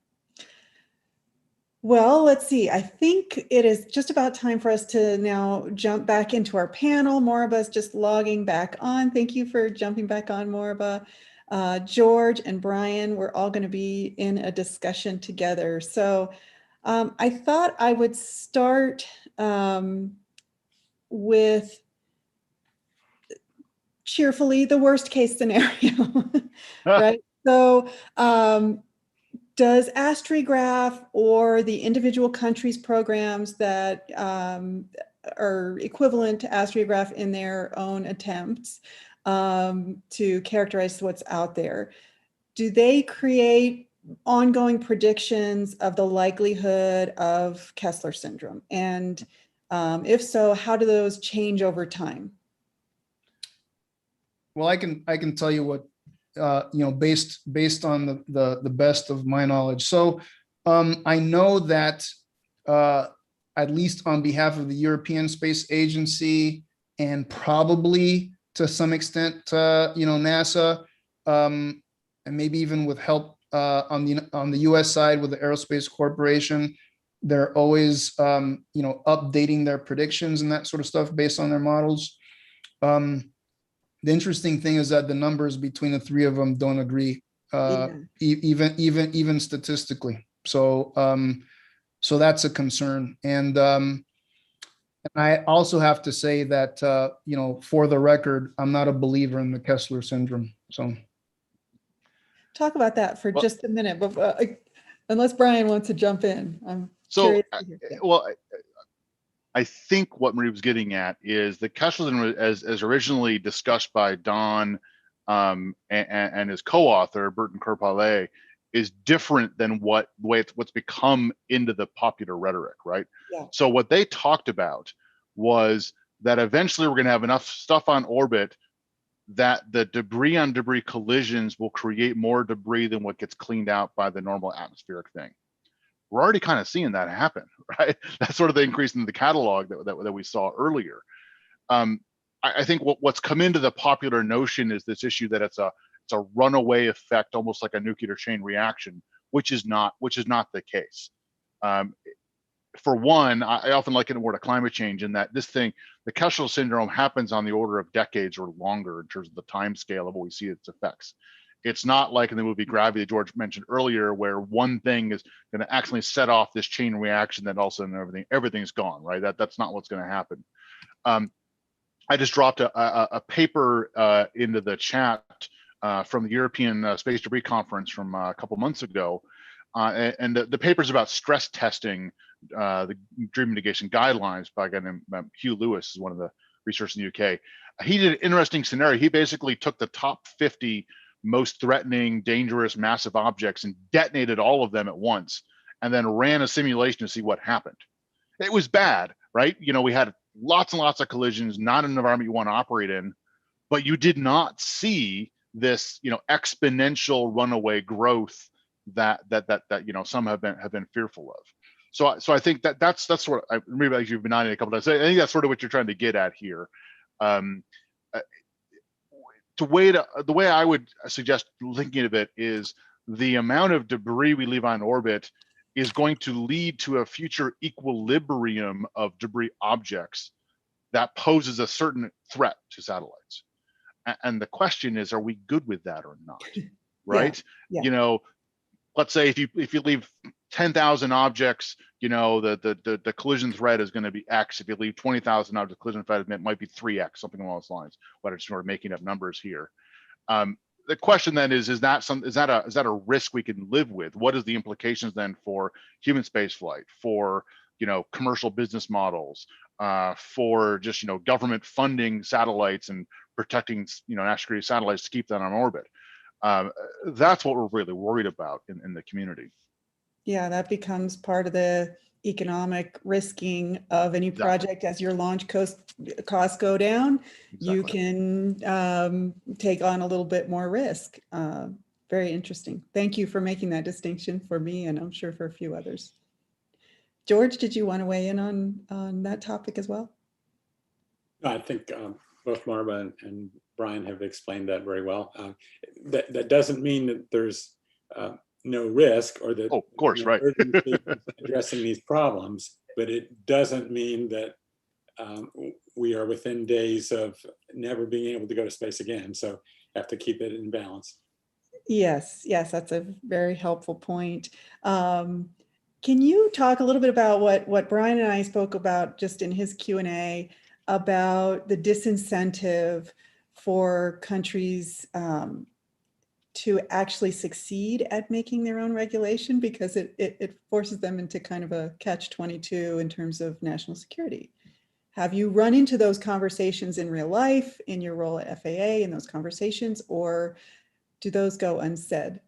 Well, let's see. I think it is just about time for us to now jump back into our panel. Moriba's just logging back on. Thank you for jumping back on, Moriba. George and Brian, we're all going to be in a discussion together. So I thought I would start with cheerfully the worst case scenario, right? So does Astragraph or the individual countries programs that are equivalent to Astragraph in their own attempts to characterize what's out there, do they create ongoing predictions of the likelihood of Kessler syndrome? And if so, how do those change over time? Well, I can tell you what, based on the best of my knowledge. So I know that at least on behalf of the European Space Agency and probably to some extent, NASA, and maybe even with help on the US side with the Aerospace Corporation, they're always updating their predictions and that sort of stuff based on their models. The interesting thing is that the numbers between the three of them don't agree, even statistically. So so that's a concern. And I also have to say that for the record, I'm not a believer in the Kessler syndrome. So talk about that for just a minute, but unless Brian wants to jump in, I'm curious to hear. Well, I think what Marie was getting at is the Kessler syndrome, as originally discussed by Don and his co-author Burton Kerr-Palais, is different than what's become into the popular rhetoric, right? Yeah. So what they talked about was that eventually we're going to have enough stuff on orbit that the debris on debris collisions will create more debris than what gets cleaned out by the normal atmospheric thing. We're already kind of seeing that happen, right? That's sort of the increase in the catalog that we saw earlier. I think what's come into the popular notion is this issue that it's a runaway effect, almost like a nuclear chain reaction, which is not the case. For one, I often liken the word of climate change in that this thing, the Kestrel syndrome, happens on the order of decades or longer in terms of the time scale of what we see its effects. It's not like in the movie Gravity that George mentioned earlier, where one thing is going to accidentally set off this chain reaction that all of a sudden everything's gone, right? That's not what's going to happen. I just dropped a paper into the chat from the European Space Debris Conference from a couple months ago. And the paper's about stress testing the debris mitigation guidelines by a guy named Hugh Lewis, is one of the researchers in the UK. He did an interesting scenario. He basically took the top 50 most threatening, dangerous, massive objects and detonated all of them at once, and then ran a simulation to see what happened. It was bad, right? You know, we had lots and lots of collisions, not an environment you want to operate in, but you did not see this, you know, exponential runaway growth that some have been fearful of. So I think that's sort of, maybe like you've been on it a couple of times. I think that's sort of what you're trying to get at here. The way I would suggest thinking of it is the amount of debris we leave on orbit is going to lead to a future equilibrium of debris objects that poses a certain threat to satellites. And the question is, are we good with that or not? Right? Yeah. You know, let's say if you leave 10,000 objects, you know, the collision threat is going to be X. If you leave 20,000 objects, collision threat might be 3X, something along those lines. But I'm sort of making up numbers here. The question then is that a risk we can live with? What is the implications then for human spaceflight, for, you know, commercial business models, for just, you know, government funding satellites and protecting, you know, national security satellites to keep them on orbit? That's what we're really worried about in the community. Yeah, that becomes part of the economic risking of any project. As your launch costs go down, you can take on a little bit more risk. Very interesting. Thank you for making that distinction for me, and I'm sure for a few others. George, did you want to weigh in on that topic as well? I think both Marva and Brian have explained that very well. That doesn't mean that there's no risk or that of course, right, addressing these problems, but it doesn't mean that we are within days of never being able to go to space again. So have to keep it in balance. Yes, that's a very helpful point. Can you talk a little bit about what Brian and I spoke about just in his Q&A about the disincentive for countries to actually succeed at making their own regulation, because it forces them into kind of a catch-22 in terms of national security? Have you run into those conversations in real life, in your role at FAA, in those conversations, or do those go unsaid?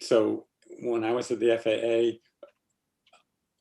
So when I was at the FAA,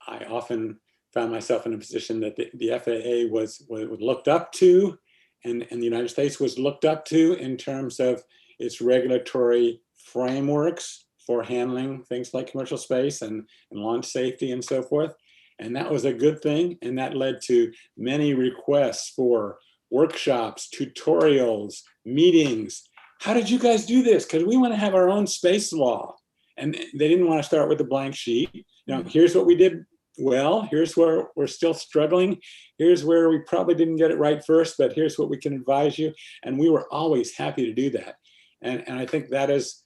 I often found myself in a position that the FAA was looked up to, and the United States was looked up to in terms of its regulatory frameworks for handling things like commercial space and launch safety and so forth. And that was a good thing. And that led to many requests for workshops, tutorials, meetings. How did you guys do this? Because we want to have our own space law. And they didn't want to start with a blank sheet. Now, here's what we did well, here's where we're still struggling. Here's where we probably didn't get it right first, but here's what we can advise you. And we were always happy to do that. And I think that is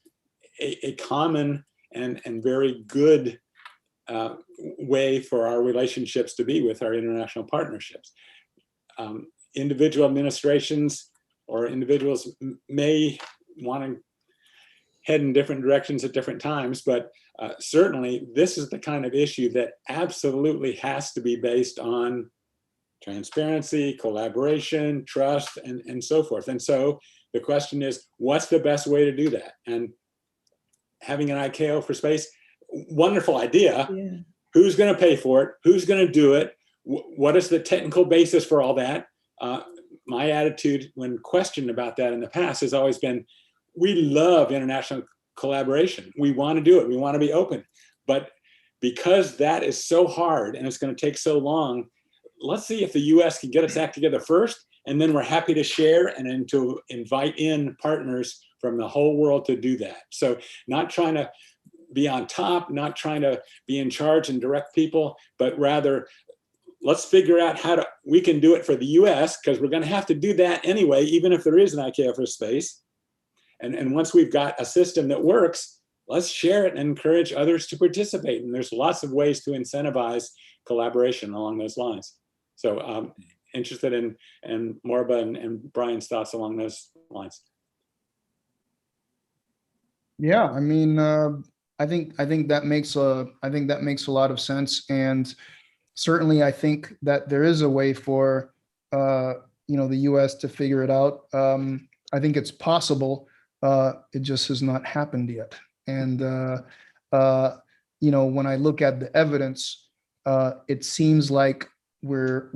a common and very good way for our relationships to be with our international partnerships. Individual administrations or individuals may want to head in different directions at different times, but certainly this is the kind of issue that absolutely has to be based on transparency, collaboration, trust, and so forth. And so the question is, what's the best way to do that? And having an ICAO for space, wonderful idea. Yeah. Who's going to pay for it? Who's going to do it? What is the technical basis for all that? my attitude when questioned about that in the past has always been, we love international collaboration. We want to do it. We want to be open. But because that is so hard and it's going to take so long, let's see if the US can get its act together first, and then we're happy to share and then to invite in partners from the whole world to do that. So not trying to be on top, not trying to be in charge and direct people, but rather let's figure out we can do it for the US, because we're going to have to do that anyway, even if there is an ICAO for space. And once we've got a system that works, let's share it and encourage others to participate. And there's lots of ways to incentivize collaboration along those lines. So interested in Morba and Brian's thoughts along those lines. Yeah, I mean, I think that makes a lot of sense, and certainly I think that there is a way for the U.S. to figure it out. I think it's possible. It just has not happened yet. And when I look at the evidence, it seems like we're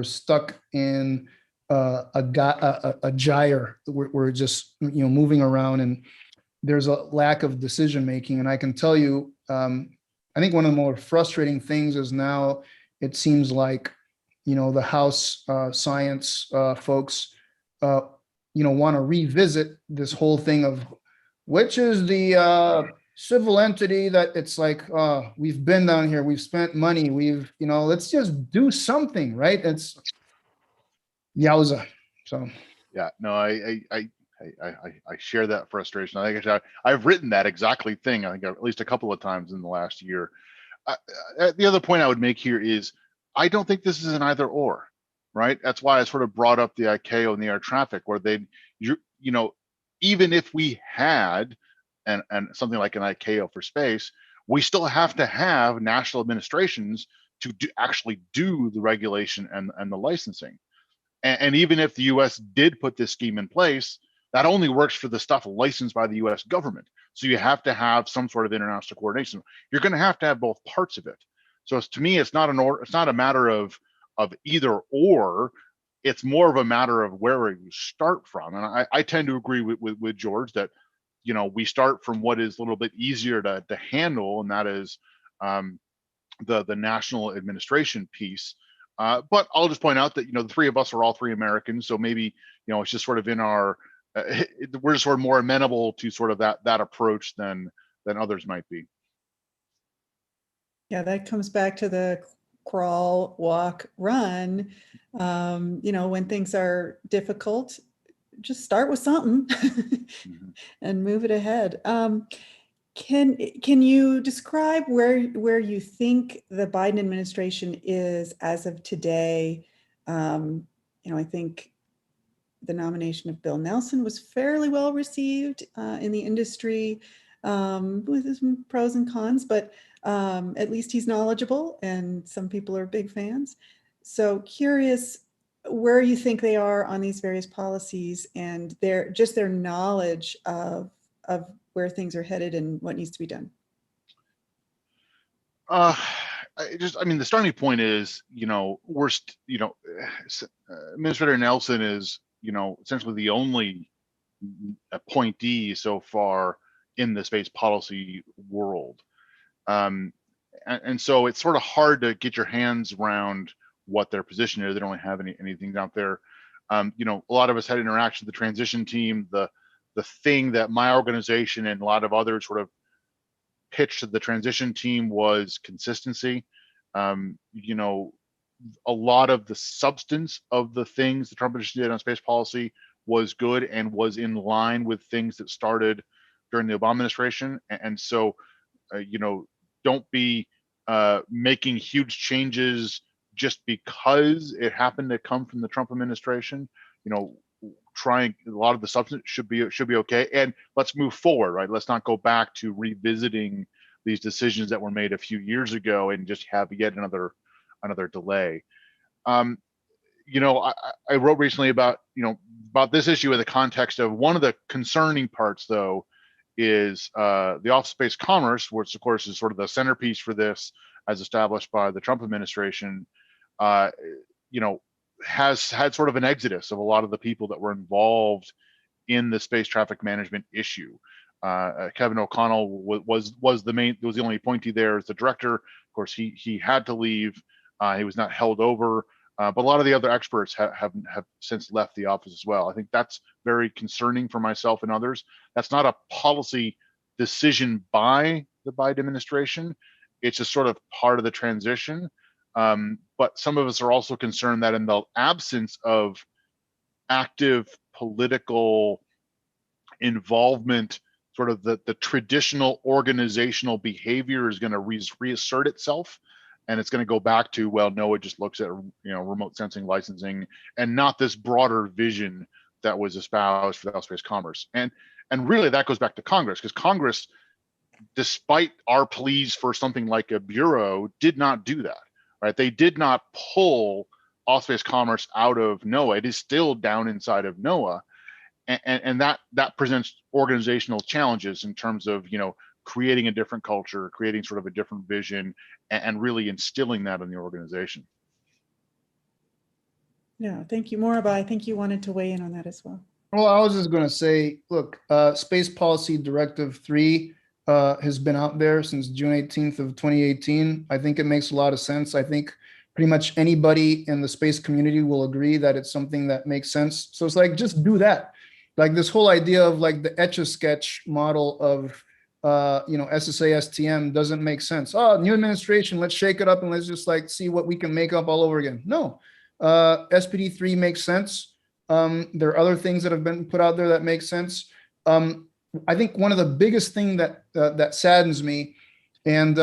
stuck in a gyre. We're just moving around, and there's a lack of decision making. And I can tell you, I think one of the more frustrating things is now it seems like the House science folks want to revisit this whole thing of which is the civil entity that it's like, we've been down here, we've spent money, let's just do something, right? It's yowza. So yeah, no, I share that frustration. I think I've written that exactly thing, I think at least a couple of times in the last year. The other point I would make here is I don't think this is an either or, right? That's why I sort of brought up the ICAO and the air traffic, where even if we had and something like an ICAO for space, we still have to have national administrations to actually do the regulation and the licensing. And even if the US did put this scheme in place, that only works for the stuff licensed by the US government. So you have to have some sort of international coordination. You're going to have both parts of it. So to me, it's not a matter of either or. It's more of a matter of where you start from. And I tend to agree with George that we start from what is a little bit easier to handle, and that is the national administration piece. But I'll just point out that the three of us are all three Americans, so maybe it's just sort of in our we're sort of more amenable to sort of that approach than others might be. Yeah, that comes back to the crawl, walk, run. When things are difficult, just start with something Mm-hmm. and move it ahead. Can you describe where you think the Biden administration is as of today? I think the nomination of Bill Nelson was fairly well received in the industry, with some pros and cons, but at least he's knowledgeable and some people are big fans. So curious where you think they are on these various policies and their knowledge of where things are headed and what needs to be done. The starting point is, Administrator Nelson is, essentially the only appointee so far in the space policy world. And so it's sort of hard to get your hands around what their position is. They don't really have anything out there. A lot of us had interaction with the transition team. The thing that my organization and a lot of others sort of pitched to the transition team was consistency. A lot of the substance of the things the Trump administration did on space policy was good and was in line with things that started during the Obama administration. And so, don't be making huge changes just because it happened to come from the Trump administration. Trying a lot of the substance should be okay, and let's move forward, right? Let's not go back to revisiting these decisions that were made a few years ago and just have yet another delay. I wrote recently about this issue in the context of one of the concerning parts, though, is the Office of Space Commerce, which of course is sort of the centerpiece for this, as established by the Trump administration. has had sort of an exodus of a lot of the people that were involved in the space traffic management issue. Kevin O'Connell was the only appointee there as the director. Of course, he had to leave. He was not held over, but a lot of the other experts have since left the office as well. I think that's very concerning for myself and others. That's not a policy decision by the Biden administration. It's just sort of part of the transition. But some of us are also concerned that in the absence of active political involvement, sort of the traditional organizational behavior is going to reassert itself, and it's going to go back to, well, no, it just looks at remote sensing licensing and not this broader vision that was espoused for space commerce. And really that goes back to Congress, because Congress, despite our pleas for something like a bureau, did not do that. Right? They did not pull off-space commerce out of NOAA. It is still down inside of NOAA, and that presents organizational challenges in terms of creating a different culture, creating sort of a different vision, and really instilling that in the organization. Yeah, thank you, Moraba. I think you wanted to weigh in on that as well. Well, I was just going to say, look, Space Policy Directive 3 has been out there since June 18th of 2018. I think it makes a lot of sense. I think pretty much anybody in the space community will agree that it's something that makes sense. So it's like, just do that. Like this whole idea of like the Etch-a-Sketch model of, SSA STM doesn't make sense. Oh, new administration, let's shake it up and let's just like see what we can make up all over again. No, SPD 3 makes sense. There are other things that have been put out there that make sense. I think one of the biggest thing that saddens me, and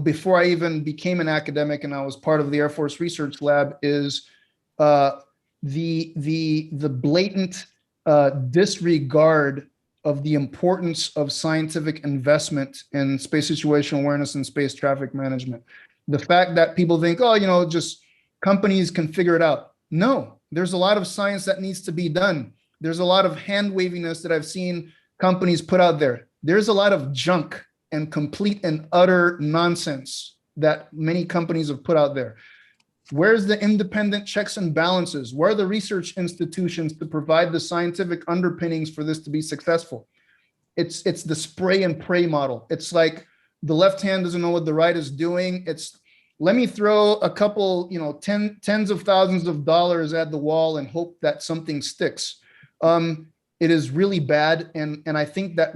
before I even became an academic and I was part of the Air Force Research Lab, is the blatant disregard of the importance of scientific investment in space situational awareness and space traffic management. The fact that people think, just companies can figure it out. No, there's a lot of science that needs to be done. There's a lot of hand waviness that I've seen companies put out there. There's a lot of junk and complete and utter nonsense that many companies have put out there. Where's the independent checks and balances? Where are the research institutions to provide the scientific underpinnings for this to be successful? It's the spray and pray model. It's like the left hand doesn't know what the right is doing. It's let me throw a couple, tens of thousands of dollars at the wall and hope that something sticks. It is really bad. And I think that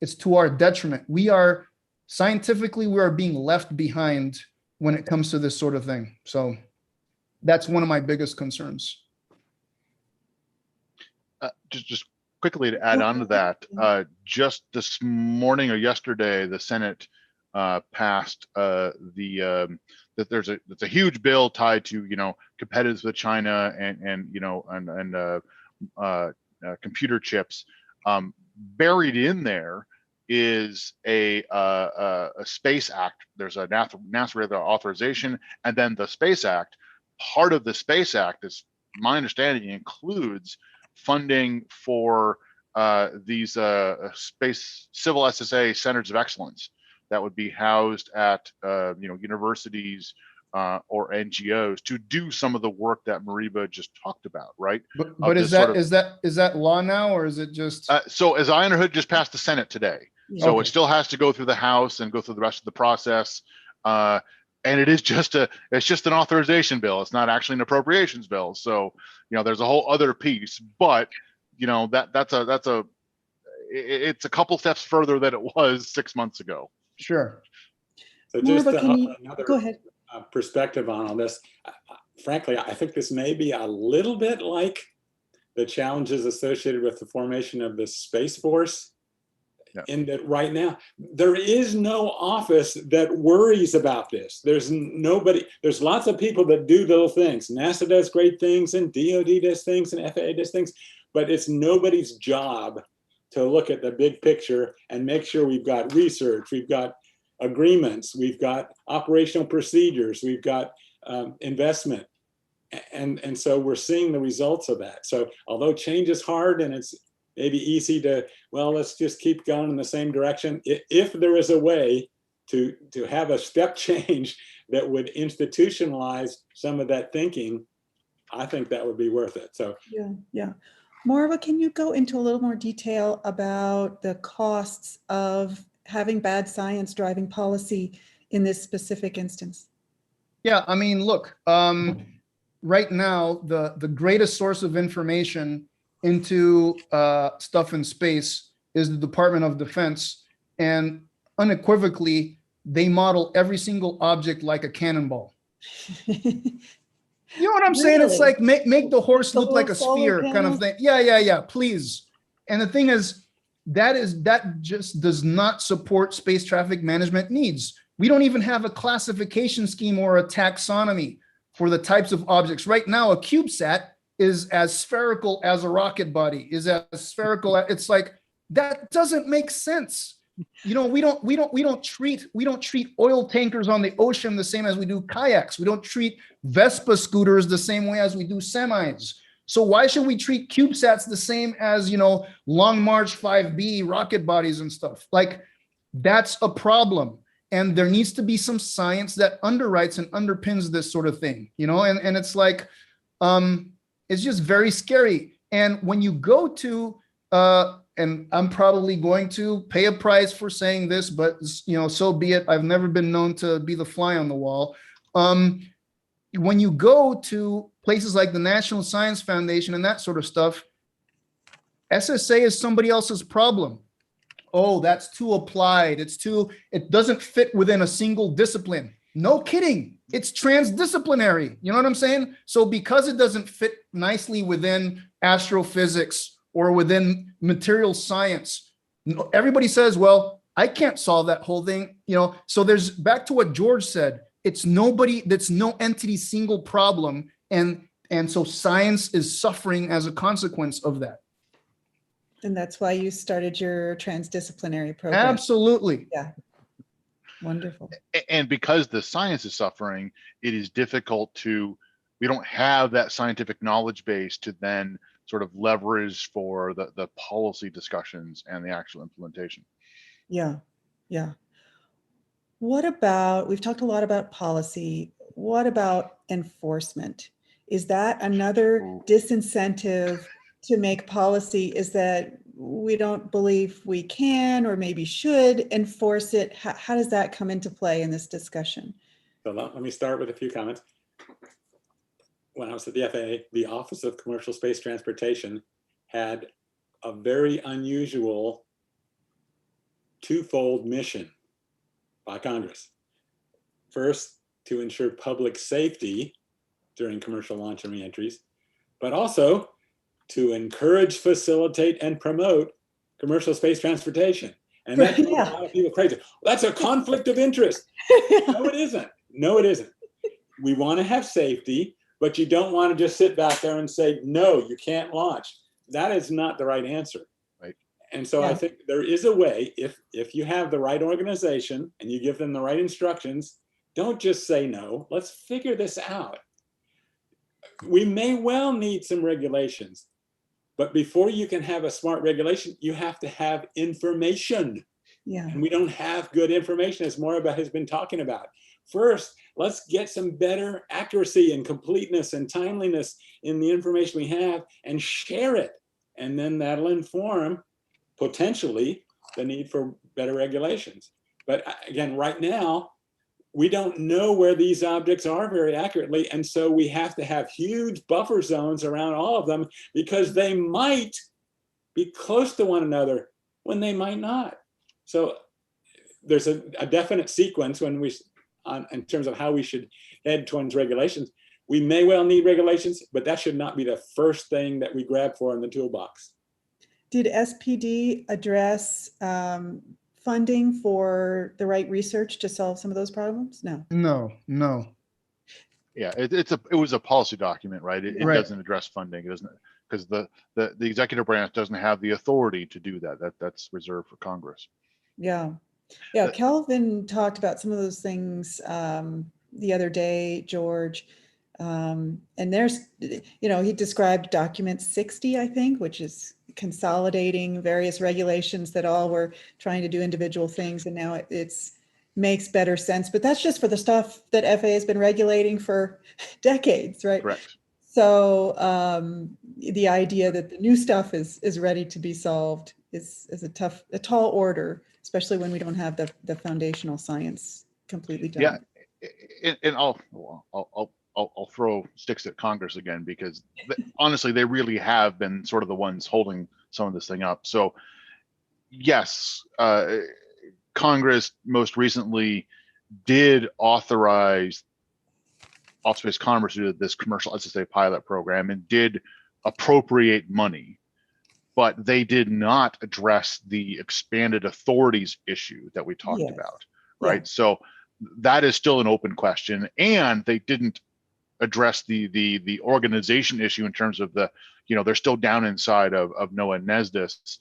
it's to our detriment. We are being left behind when it comes to this sort of thing. So that's one of my biggest concerns. Just quickly to add on to that, just this morning or yesterday, the Senate passed that there's a huge bill tied to competitiveness with China and computer chips. Buried in there is a Space Act. There's a NASA authorization, and then the Space Act. Part of the Space Act, is my understanding, includes funding for these space civil SSA centers of excellence that would be housed at universities or NGOs to do some of the work that Mariba just talked about, right? But is that law now, or is it just? So as I understood, just passed the Senate today. So okay. It still has to go through the House and go through the rest of the process. And it is just an authorization bill. It's not actually an appropriations bill. So, there's a whole other piece, but it's a couple steps further than it was 6 months ago. Sure. So just another go ahead. Perspective on all this. Frankly, I think this may be a little bit like the challenges associated with the formation of the Space Force. Yeah. In that right now, there is no office that worries about this. There's nobody, there's lots of people that do little things. NASA does great things and DOD does things and FAA does things, but it's nobody's job to look at the big picture and make sure we've got research, we've got agreements, we've got operational procedures, we've got investment. And so we're seeing the results of that. So although change is hard and it's maybe easy to, well, let's just keep going in the same direction. If there is a way to have a step change that would institutionalize some of that thinking, I think that would be worth it. So Yeah, yeah. Marva, can you go into a little more detail about the costs of having bad science driving policy in this specific instance? Yeah, I mean, look, right now, the greatest source of information into stuff in space is the Department of Defense. And unequivocally, they model every single object like a cannonball. You know what I'm saying? It's Really? like make the horse The look like a little solar sphere kind of panels? thing. Yeah, please. And the thing is, that just does not support space traffic management needs. We don't even have a classification scheme or a taxonomy for the types of objects. Right now, a CubeSat is as spherical as a rocket body, is as spherical. It's like, that doesn't make sense. You know, we don't treat oil tankers on the ocean the same as we do kayaks. We don't treat Vespa scooters the same way as we do semis. So why should we treat CubeSats the same as, you know, Long March 5B rocket bodies and stuff? Like, that's a problem. And there needs to be some science that underwrites and underpins this sort of thing, you know, and it's like, it's just very scary. And when you go to, and I'm probably going to pay a price for saying this, but, you know, so be it. I've never been known to be the fly on the wall. When you go to places like the National Science Foundation and that sort of stuff, SSA is somebody else's problem. Oh, that's too applied. It doesn't fit within a single discipline. No kidding. It's transdisciplinary. You know what I'm saying? So because it doesn't fit nicely within astrophysics or within material science, everybody says, well, I can't solve that whole thing. You know, so there's back to what George said. It's nobody, that's no entity single problem. And so science is suffering as a consequence of that. And that's why you started your transdisciplinary program. Absolutely. Yeah. Wonderful. And because the science is suffering, it is difficult we don't have that scientific knowledge base to then sort of leverage for the policy discussions and the actual implementation. Yeah. Yeah. What about, we've talked a lot about policy. What about enforcement? Is that another disincentive to make policy, is that we don't believe we can or maybe should enforce it? How does that come into play in this discussion? So let me start with a few comments. When I was at the FAA, the Office of Commercial Space Transportation had a very unusual twofold mission by Congress. First, to ensure public safety during commercial launch and reentries, but also to encourage, facilitate, and promote commercial space transportation. And that drove a lot of people crazy. That's a conflict of interest. No, it isn't. No, it isn't. We want to have safety, but you don't want to just sit back there and say, no, you can't launch. That is not the right answer. Right. And so I think there is a way, if you have the right organization and you give them the right instructions, don't just say no. Let's figure this out. We may well need some regulations, but before you can have a smart regulation, you have to have information. Yeah. And we don't have good information, as Moraba has been talking about. First, let's get some better accuracy and completeness and timeliness in the information we have and share it. And then that'll inform potentially the need for better regulations. But again, right now, we don't know where these objects are very accurately. And so we have to have huge buffer zones around all of them, because they might be close to one another when they might not. So there's a definite sequence when in terms of how we should head towards regulations. We may well need regulations, but that should not be the first thing that we grab for in the toolbox. Did SPD address funding for the right research to solve some of those problems? No. No. Yeah, it was a policy document, right? It Right. doesn't address funding. It doesn't, because the executive branch doesn't have the authority to do that. That's reserved for Congress. Yeah. Kelvin talked about some of those things the other day, George. And there's, he described document 60, I think, which is consolidating various regulations that all were trying to do individual things. And now it's makes better sense, but that's just for the stuff that FAA has been regulating for decades, right? Correct. So the idea that the new stuff is ready to be solved is a tall order, especially when we don't have the foundational science completely done. Yeah, and I'll throw sticks at Congress again, because honestly, they really have been sort of the ones holding some of this thing up. So yes, Congress most recently did authorize off-space commerce to do this commercial SSA pilot program and did appropriate money, but they did not address the expanded authorities issue that we talked Yes. about, right? Yeah. So that is still an open question, and they didn't address the organization issue in terms of the, they're still down inside of NOAA and NESDIS,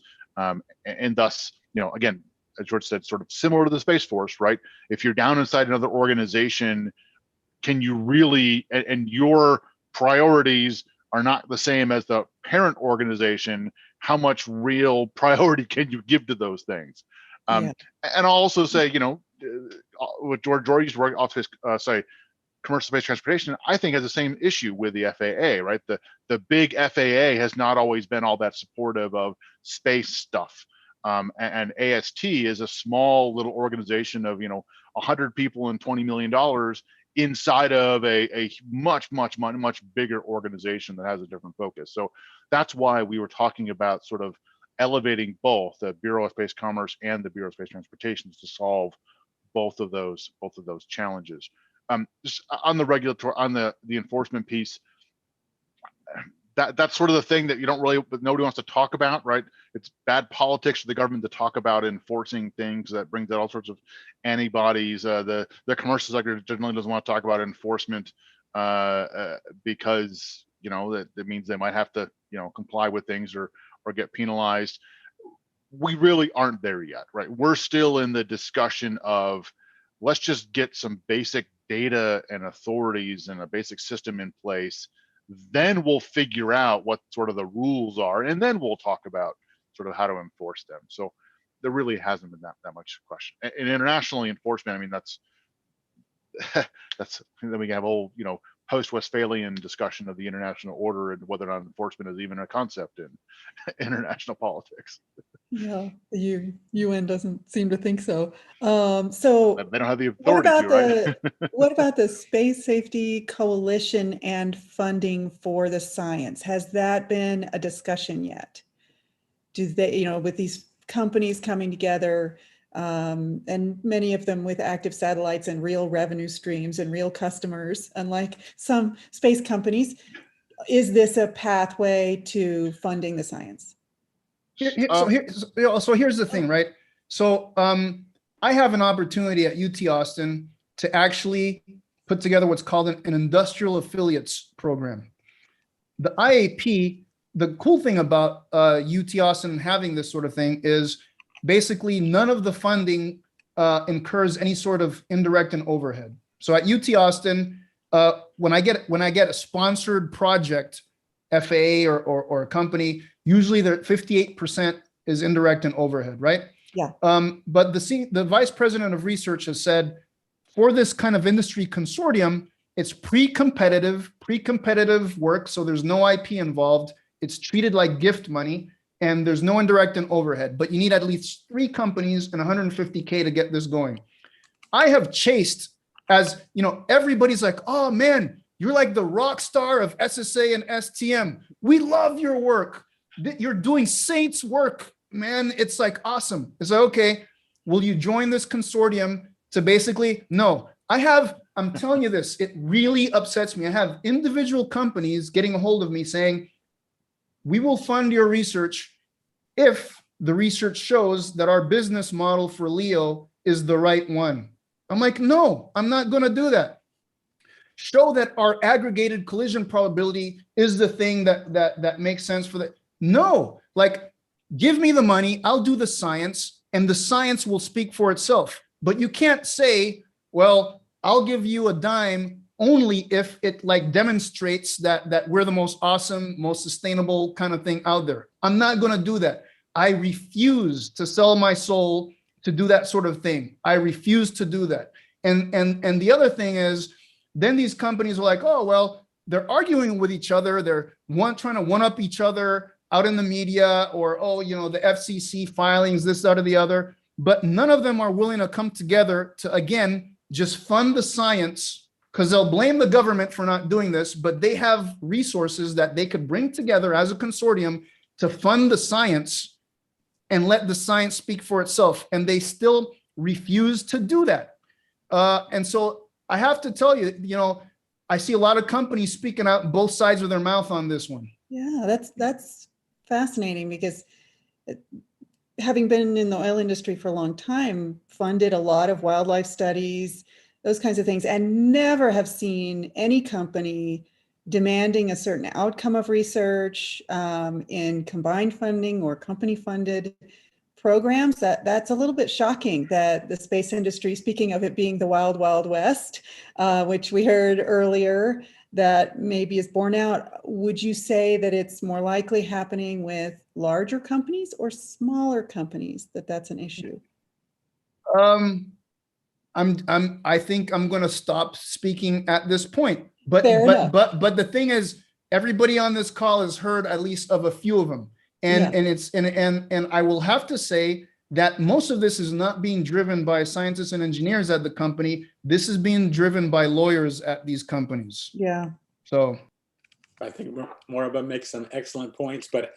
and thus, again, as George said, sort of similar to the Space Force, right? If you're down inside another organization, can you really, and your priorities are not the same as the parent organization, how much real priority can you give to those things? Yeah. And I'll also say, with George's work, commercial space transportation, I think has the same issue with the FAA, right? The big FAA has not always been all that supportive of space stuff. And AST is a small little organization of 100 people and $20 million inside of a much bigger organization that has a different focus. So that's why we were talking about sort of elevating both the Bureau of Space Commerce and the Bureau of Space Transportation to solve both of those challenges. Just on the regulatory, on the enforcement piece, that's sort of the thing that nobody wants to talk about, right? It's bad politics for the government to talk about enforcing things. That brings out all sorts of antibodies. The commercial sector generally doesn't want to talk about enforcement because that means they might have to comply with things or get penalized. We really aren't there yet, right? We're still in the discussion of, let's just get some basic data and authorities and a basic system in place. Then we'll figure out what sort of the rules are, and then we'll talk about sort of how to enforce them. So there really hasn't been that much question. And internationally enforcement, I mean, that's then we have whole post-Westphalian discussion of the international order and whether or not enforcement is even a concept in international politics. Yeah, the UN doesn't seem to think so. So They don't have the authority to, right? What about the Space Safety Coalition and funding for the science? Has that been a discussion yet? Do they, with these companies coming together, and many of them with active satellites and real revenue streams and real customers, unlike some space companies, is this a pathway to funding the science? So here's the thing, right? So I have an opportunity at UT Austin to actually put together what's called an industrial affiliates program. The IAP, the cool thing about UT Austin having this sort of thing is basically none of the funding incurs any sort of indirect and overhead. So at UT Austin, when I get a sponsored project, FAA or a company, usually the 58% is indirect and overhead, right? Yeah. But the vice president of research has said, for this kind of industry consortium, it's pre-competitive work, so there's no IP involved. It's treated like gift money, and there's no indirect and overhead. But you need at least 3 companies and 150K to get this going. I have chased, as everybody's like, oh man, you're like the rock star of SSA and STM. We love your work. You're doing saints work, man. It's like awesome. It's like, okay, will you join this consortium to basically, no, I'm telling you this, it really upsets me. I have individual companies getting a hold of me saying, we will fund your research if the research shows that our business model for LEO is the right one. I'm like, no, I'm not going to do that. Show that our aggregated collision probability is the thing that makes sense for that. No, like, give me the money, I'll do the science, and the science will speak for itself. But you can't say, well, I'll give you a dime only if it like demonstrates that we're the most awesome, most sustainable kind of thing out there. I'm not going to do that. I refuse to sell my soul to do that sort of thing. I refuse to do that. And the other thing is, then these companies are like, oh, well, they're arguing with each other. They're trying to one up each other out in the media, or, oh, the FCC filings, this, that, or the other. But none of them are willing to come together to, again, just fund the science, because they'll blame the government for not doing this, but they have resources that they could bring together as a consortium to fund the science and let the science speak for itself. And they still refuse to do that. And so I have to tell you, I see a lot of companies speaking out both sides of their mouth on this one. Yeah, that's fascinating, because having been in the oil industry for a long time, funded a lot of wildlife studies, those kinds of things, and never have seen any company demanding a certain outcome of research in combined funding or company funded programs. That's a little bit shocking that the space industry, speaking of it being the wild, wild west, which we heard earlier, that maybe is borne out. Would you say that it's more likely happening with larger companies or smaller companies that's an issue? I think I'm going to stop speaking at this point. But the thing is, everybody on this call has heard at least of a few of them, and I will have to say that most of this is not being driven by scientists and engineers at the company. This is being driven by lawyers at these companies. Yeah. So I think Moraba makes some excellent points, but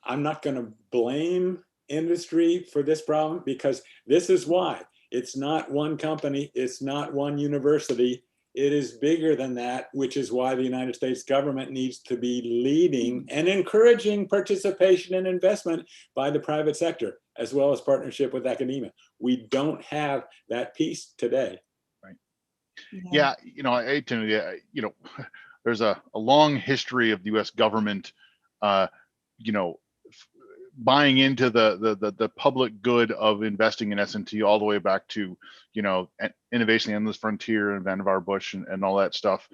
I'm not going to blame industry for this problem, because this is why. It's not one company, it's not one university. It is bigger than that, which is why the United States government needs to be leading and encouraging participation and investment by the private sector, as well as partnership with academia. We don't have that piece today. Right. Yeah, there's a long history of the U.S. government, buying into the public good of investing in S&T all the way back to, Innovation Endless Frontier and Vannevar Bush and all that stuff.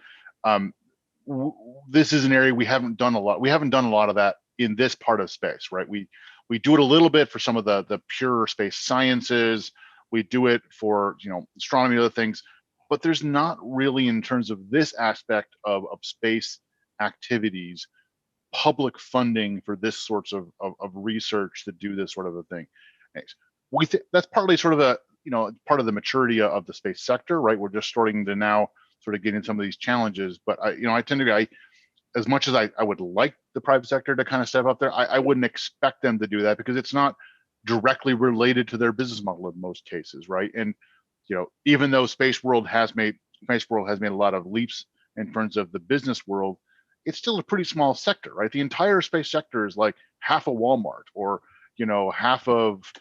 This is an area we haven't done a lot. We haven't done a lot of that in this part of space, right? We do it a little bit for some of the pure space sciences. We do it for, astronomy and other things, but there's not really, in terms of this aspect of space activities, public funding for this sorts of research to do this sort of a thing. That's partly sort of part of the maturity of the space sector, right? We're just starting to now sort of get into some of these challenges. But I tend to be, as much as I would like the private sector to kind of step up there, I wouldn't expect them to do that, because it's not directly related to their business model in most cases, right? And even though space world has made a lot of leaps in terms of the business world, it's still a pretty small sector, right? The entire space sector is like half of Walmart, or half of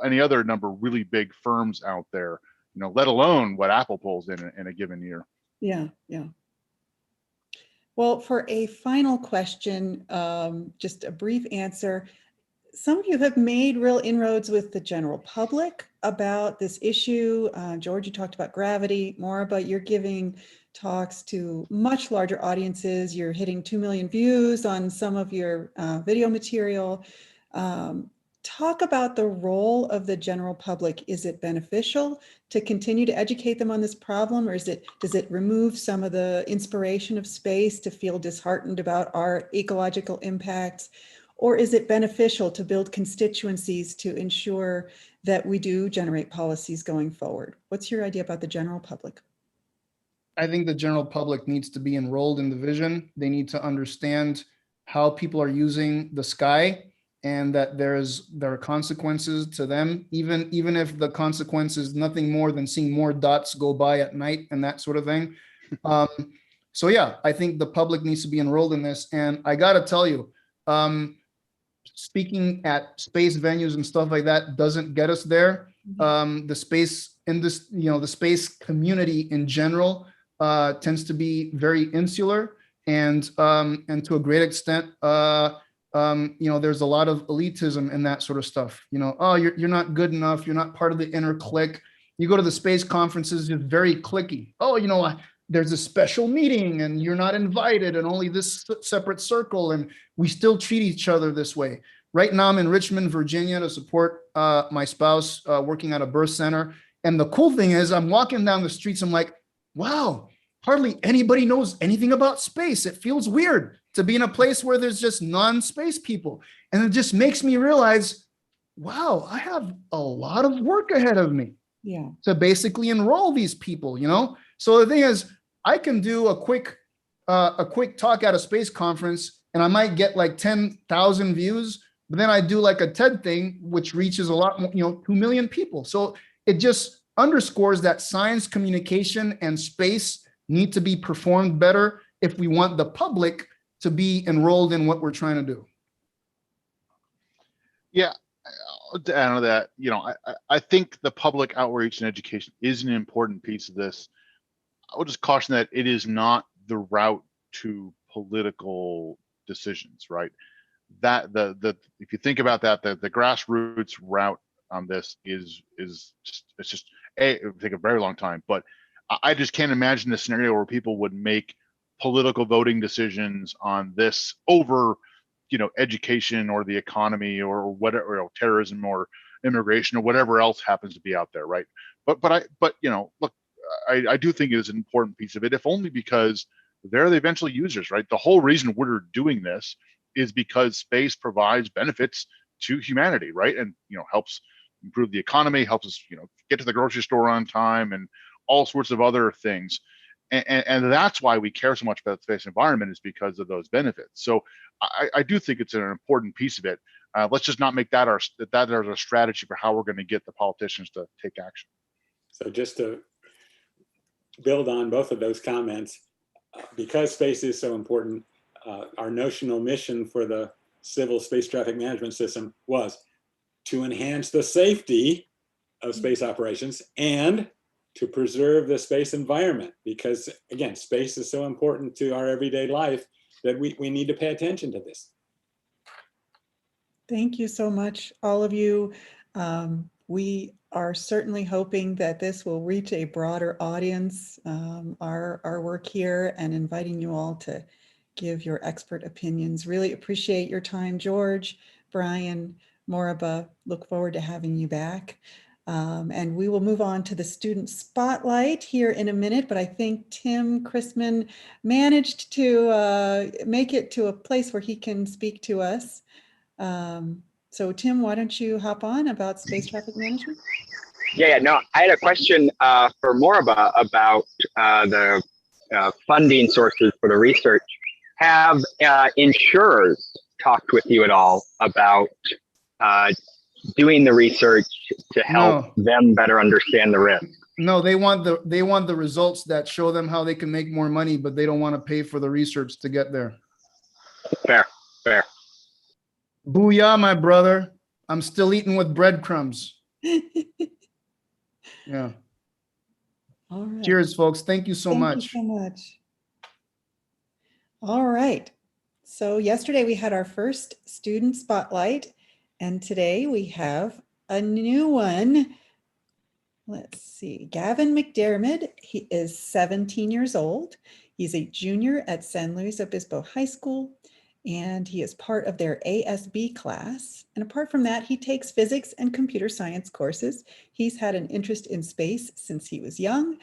any other number of really big firms out there, let alone what Apple pulls in a given year. Yeah. Well, for a final question, just a brief answer. Some of you have made real inroads with the general public about this issue. George, you talked about gravity. Moraba, you're giving talks to much larger audiences. You're hitting 2 million views on some of your video material. Talk about the role of the general public. Is it beneficial to continue to educate them on this problem, or does it remove some of the inspiration of space to feel disheartened about our ecological impacts? Or is it beneficial to build constituencies to ensure that we do generate policies going forward? What's your idea about the general public? I think the general public needs to be enrolled in the vision. They need to understand how people are using the sky, and that there are consequences to them, even if the consequence is nothing more than seeing more dots go by at night and that sort of thing. So yeah, I think the public needs to be enrolled in this. And I got to tell you, speaking at space venues and stuff like that doesn't get us there. The space the space community in general tends to be very insular, and to a great extent, there's a lot of elitism in that sort of stuff. Oh, you're not good enough. You're not part of the inner clique. You go to the space conferences, it's very cliquey. Oh, there's a special meeting and you're not invited, and only this separate circle, and we still treat each other this way. Right now I'm in Richmond, Virginia to support my spouse working at a birth center. And the cool thing is I'm walking down the streets, I'm like, wow, hardly anybody knows anything about space. It feels weird to be in a place where there's just non-space people. And it just makes me realize, wow, I have a lot of work ahead of me Yeah. to basically enroll these people, you know? So the thing is, I can do a quick talk at a space conference and I might get like 10,000 views, but then I do like a TED thing, which reaches a lot more, 2 million people. So it just underscores that science communication and space need to be performed better if we want the public to be enrolled in what we're trying to do. Yeah, to add on to that, I think the public outreach and education is an important piece of this. I would just caution that it is not the route to political decisions, right? That if you think about that, the grassroots route on this is just it would take a very long time. But I just can't imagine a scenario where people would make political voting decisions on this over, education or the economy or whatever, terrorism or immigration or whatever else happens to be out there, right? But look, I do think it is an important piece of it, if only because they're the eventual users, right? The whole reason we're doing this is because space provides benefits to humanity, right? And helps improve the economy, helps us get to the grocery store on time, and all sorts of other things. And that's why we care so much about the space environment, is because of those benefits. So I do think it's an important piece of it. Let's just not make that our strategy for how we're going to get the politicians to take action. So just to build on both of those comments, because space is so important, our notional mission for the civil space traffic management system was to enhance the safety of space operations and to preserve the space environment, because again, space is so important to our everyday life that we need to pay attention to this. Thank you so much, all of you. We are certainly hoping that this will reach a broader audience, our work here, and inviting you all to give your expert opinions. Really appreciate your time, George, Brian, Moraba. Look forward to having you back. And we will move on to the student spotlight here in a minute, but I think Tim Chrisman managed to make it to a place where he can speak to us. So Tim, why don't you hop on about space traffic management? Yeah, no, I had a question for Moraba about the funding sources for the research. Have insurers talked with you at all about doing the research to help them better understand the risk? No, they want the results that show them how they can make more money, but they don't want to pay for the research to get there. Fair. Booyah, my brother. I'm still eating with breadcrumbs. Yeah. All right. Cheers, folks. Thank you so much. Thank you so much. All right. So yesterday we had our first student spotlight, and today we have a new one. Let's see, Gavin McDermott. He is 17 years old. He's a junior at San Luis Obispo High School, and he is part of their ASB class. And apart from that, he takes physics and computer science courses. He's had an interest in space since he was young,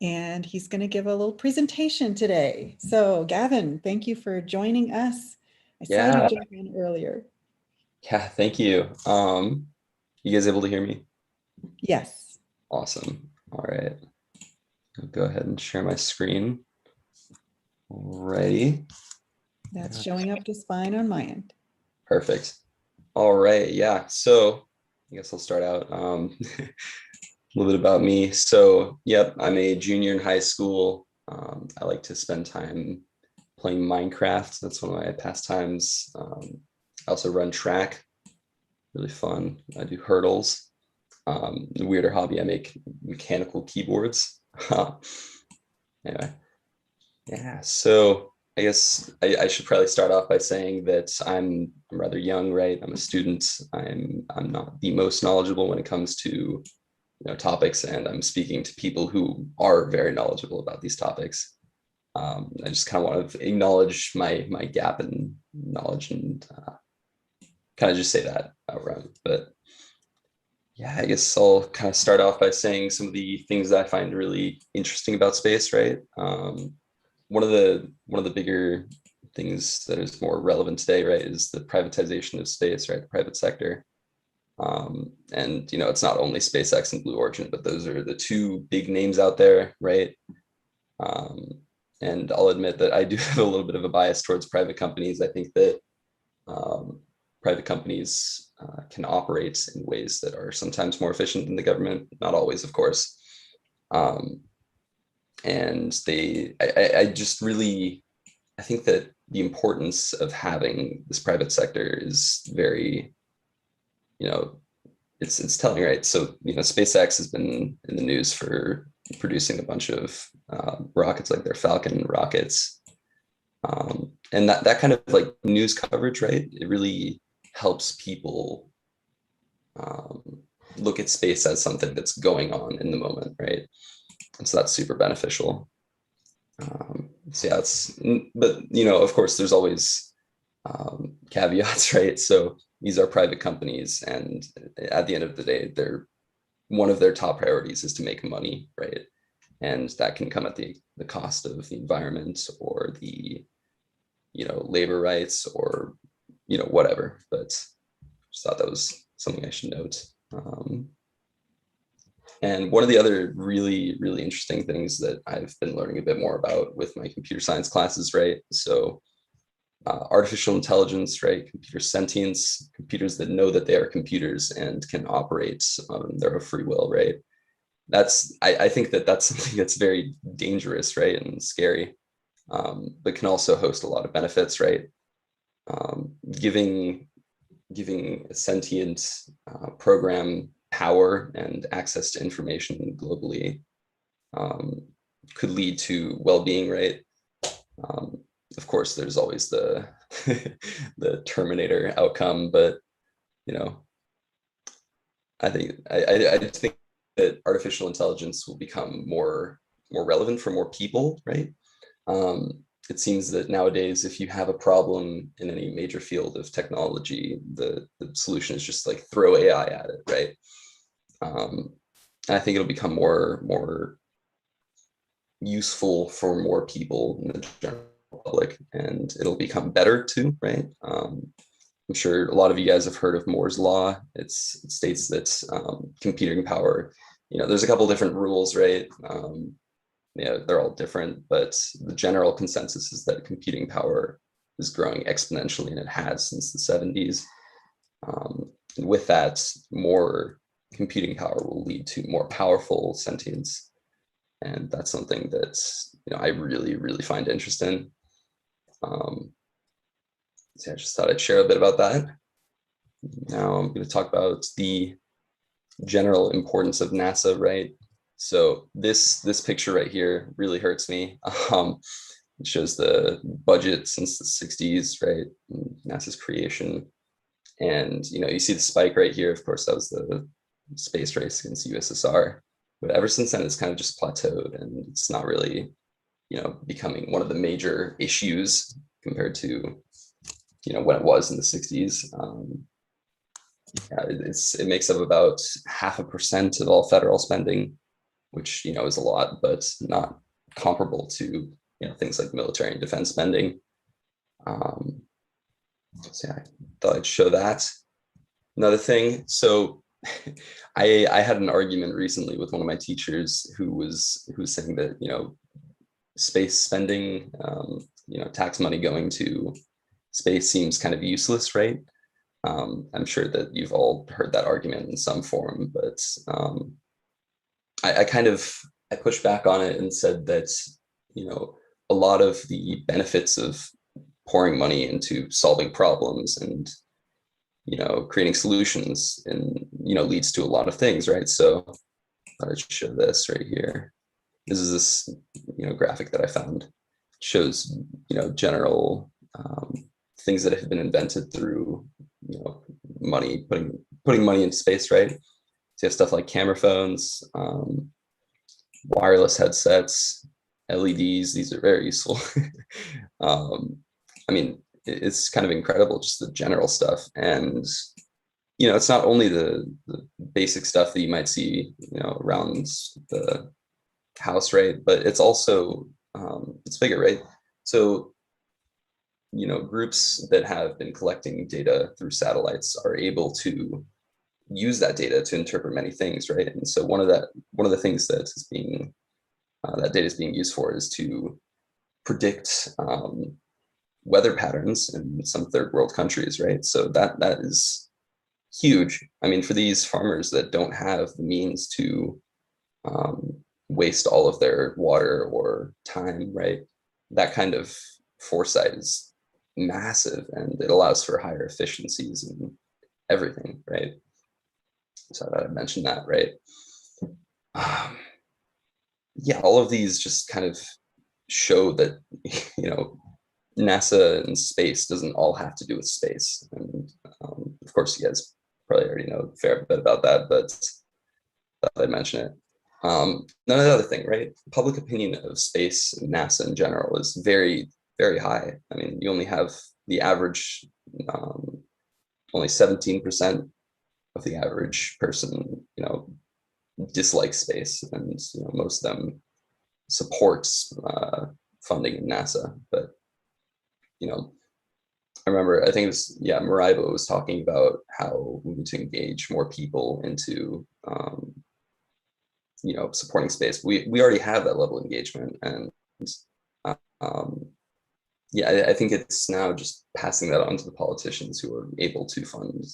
and he's going to give a little presentation today. So Gavin, thank you for joining us. I saw you jump in earlier. Yeah, thank you. You guys able to hear me? Yes. Awesome. All right. I'll go ahead and share my screen. Alrighty. That's showing up just fine on my end. Perfect. All right. Yeah. So I guess I'll start out a little bit about me. So, yep, I'm a junior in high school. I like to spend time playing Minecraft. That's one of my pastimes. I also run track. Really fun. I do hurdles. A weirder hobby, I make mechanical keyboards. Anyway, yeah. So I guess I should probably start off by saying that I'm rather young, right? I'm a student. I'm not the most knowledgeable when it comes to topics, and I'm speaking to people who are very knowledgeable about these topics. I just kind of want to acknowledge my gap in knowledge and kind of just say that outright. But Yeah, I guess I'll kind of start off by saying some of the things that I find really interesting about space, right? One of the bigger things that is more relevant today, right, is the privatization of space, right? The private sector. And it's not only SpaceX and Blue Origin, but those are the two big names out there, right? And I'll admit that I do have a little bit of a bias towards private companies. I think that private companies can operate in ways that are sometimes more efficient than the government, not always, of course. And I just really, I think that the importance of having this private sector is very, it's telling, right? So, SpaceX has been in the news for producing a bunch of rockets, like their Falcon rockets. And that kind of like news coverage, right? It really helps people look at space as something that's going on in the moment, right? And so that's super beneficial. So yeah, but of course, there's always caveats, right? So these are private companies, and at the end of the day, one of their top priorities is to make money, right? And that can come at the cost of the environment or the labor rights or whatever. But just thought that was something I should note. And one of the other really, really interesting things that I've been learning a bit more about with my computer science classes, right? So artificial intelligence, right? Computer sentience, computers that know that they are computers and can operate on their own free will, right? I think that's something that's very dangerous, right? And scary, but can also host a lot of benefits, right? Giving a sentient program power and access to information globally could lead to well-being, right? Of course, there's always the the Terminator outcome, but I think that artificial intelligence will become more relevant for more people, right? It seems that nowadays, if you have a problem in any major field of technology, the solution is just like throw AI at it, right? I think it'll become more useful for more people in the general public, and it'll become better too, right? I'm sure a lot of you guys have heard of Moore's law. It states that computing power, there's a couple different rules, right? They're all different, but the general consensus is that computing power is growing exponentially, and it has since the 70s. With that, more computing power will lead to more powerful sentience, and that's something that I really, really find interesting. So I just thought I'd share a bit about that. Now I'm going to talk about the general importance of NASA, right? So this picture right here really hurts me. It shows the budget since the 60s, right? NASA's creation. And, you see the spike right here. Of course, that was the space race against the USSR. But ever since then, it's kind of just plateaued, and it's not really, becoming one of the major issues compared to, when it was in the 60s. It makes up about 0.5% of all federal spending, which is a lot, but not comparable to things like military and defense spending. So yeah, I thought I'd show that. Another thing, so I had an argument recently with one of my teachers who was saying that space spending, tax money going to space seems kind of useless, right? I'm sure that you've all heard that argument in some form, but I pushed back on it and said that a lot of the benefits of pouring money into solving problems and creating solutions and leads to a lot of things, right? So I'll show this right here. This is this graphic that I found. It shows general things that have been invented through money, putting money into space, right? So you have stuff like camera phones, wireless headsets, LEDs. These are very useful. I mean, it's kind of incredible, just the general stuff. And it's not only the basic stuff that you might see, around the house, right? But it's also, it's bigger, right? So, groups that have been collecting data through satellites are able to use that data to interpret many things, right? And so one of the things that is being that data is being used for is to predict weather patterns in some third world countries, right? So that is huge. I mean, for these farmers that don't have the means to waste all of their water or time, right? That kind of foresight is massive, and it allows for higher efficiencies and everything, right? So I thought I'd mention that, right? Yeah, all of these just kind of show that, NASA and space doesn't all have to do with space. And of course, you guys probably already know a fair bit about that, but thought I'd mention it. Another other thing, right? Public opinion of space and NASA in general is very, very high. I mean, you only have the average, only 17% of the average person, dislikes space, and most of them supports funding in NASA. But I remember, I think it was, Maribo was talking about how we need to engage more people into supporting space. We already have that level of engagement, and I think it's now just passing that on to the politicians who are able to fund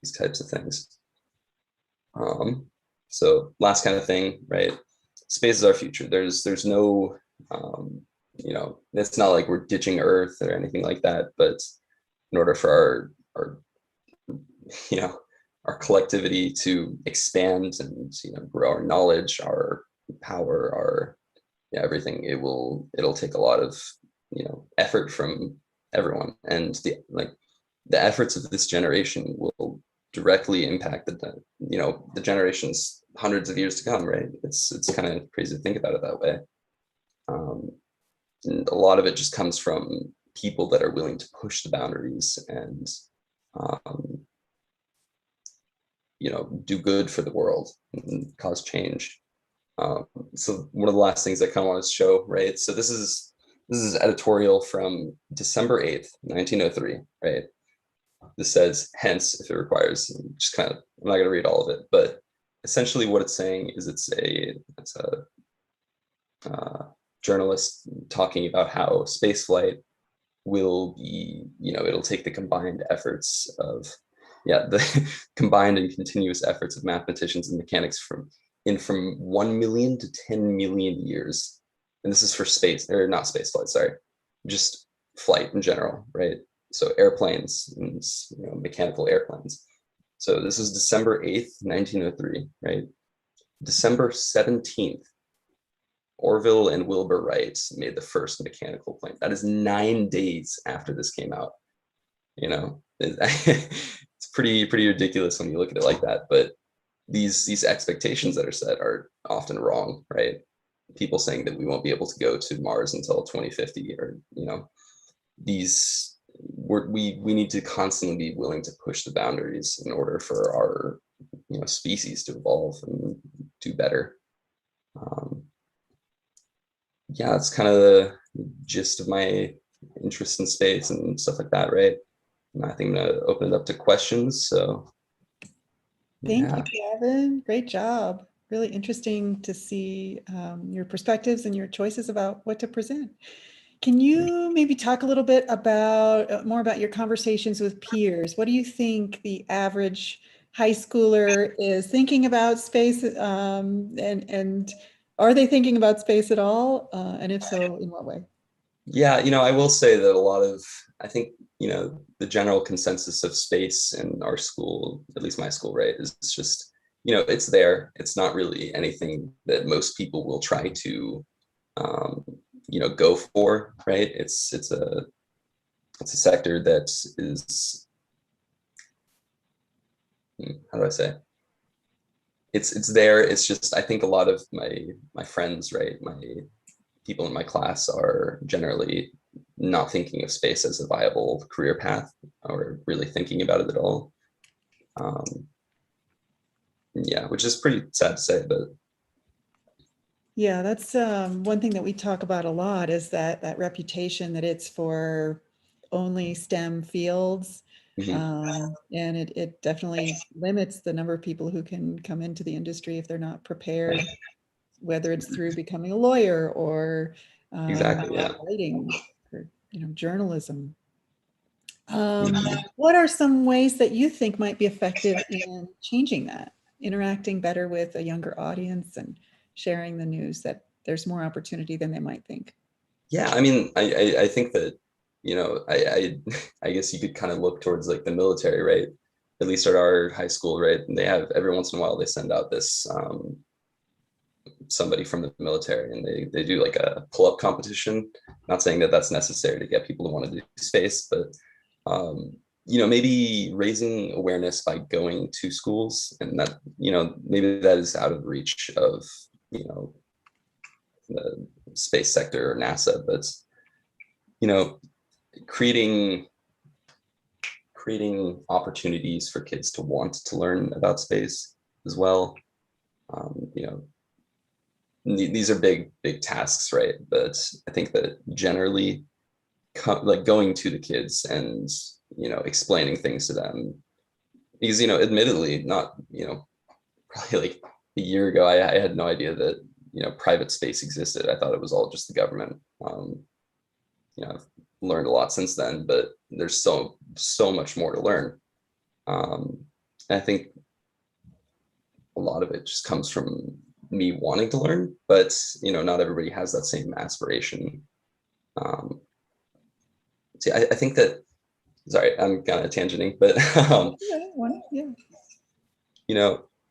these types of things. So last kind of thing, right? Space is our future. There's no, it's not like we're ditching Earth or anything like that, but in order for our our collectivity to expand and grow our knowledge, our power, our everything, it'll take a lot of effort from everyone, and the efforts of this generation will directly impact the generations hundreds of years to come, right? It's kind of crazy to think about it that way. And a lot of it just comes from people that are willing to push the boundaries and do good for the world and cause change. So one of the last things I kind of want to show, right? So this is editorial from December 8th, 1903, right? This says, hence, if it requires, just kind of, I'm not going to read all of it, but essentially what it's saying is it's a journalist talking about how spaceflight will be, it'll take the combined efforts of, the combined and continuous efforts of mathematicians and mechanics from 1 million to 10 million years. And this is for space, or not space flight, sorry, just flight in general, right? So airplanes and mechanical airplanes. So this is December 8th, 1903, right? December 17th, Orville and Wilbur Wright made the first mechanical plane. That is 9 days after this came out. It's pretty ridiculous when you look at it like that. But these expectations that are set are often wrong, right? People saying that we won't be able to go to Mars until 2050, or we need to constantly be willing to push the boundaries in order for our species to evolve and do better. That's kind of the gist of my interest in space and stuff like that, right? And I think I'm going to open it up to questions. So Thank you, Gavin. Great job. Really interesting to see your perspectives and your choices about what to present. Can you maybe talk a little bit about more about your conversations with peers? What do you think the average high schooler is thinking about space, and are they thinking about space at all? And if so, in what way? Yeah, I will say that a lot of, I think, the general consensus of space in our school, at least my school, right, is just, it's there. It's not really anything that most people will try to, go for, right? It's a sector that is, how do I say? It's there. It's just, I think a lot of my friends, right, my people in my class are generally not thinking of space as a viable career path, or really thinking about it at all. Yeah, which is pretty sad to say, but Yeah, that's one thing that we talk about a lot is that reputation that it's for only STEM fields. And it definitely limits the number of people who can come into the industry if they're not prepared, whether it's through becoming a lawyer or exactly, yeah. writing or journalism. What are some ways that you think might be effective in changing that, interacting better with a younger audience and sharing the news that there's more opportunity than they might think? Yeah, I mean, I think that, I guess you could kind of look towards like the military, right? At least at our high school, right? And they have every once in a while they send out this somebody from the military, and they do like a pull-up competition. Not saying that that's necessary to get people to want to do space, but maybe raising awareness by going to schools, and that maybe that is out of reach of the space sector or NASA, but creating opportunities for kids to want to learn about space as well. These are big tasks, right? But I think that generally like going to the kids and explaining things to them, because admittedly not probably like a year ago I had no idea that private space existed. I thought it was all just the government. I've learned a lot since then, but there's so much more to learn. I think a lot of it just comes from me wanting to learn, but not everybody has that same aspiration. See, I think that, sorry, I'm kind of tangenting, but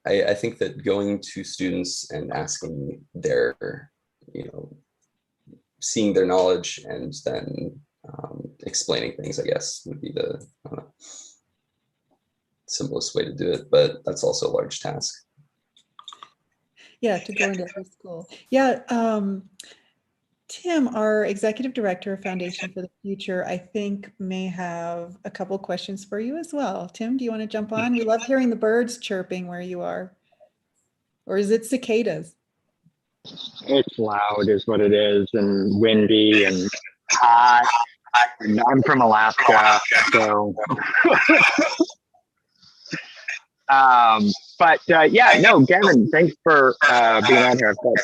I think that going to students and asking their, seeing their knowledge and then explaining things, I guess, would be the simplest way to do it, but that's also a large task. Yeah, to go into every school. Yeah, Tim, our executive director of Foundation for the Future, I think may have a couple questions for you as well. Tim, do you want to jump on? We love hearing the birds chirping where you are. Or is it cicadas? It's loud is what it is, and windy and hot. I'm from Alaska, so. Yeah, no, Gavin, thanks for being on here. I've got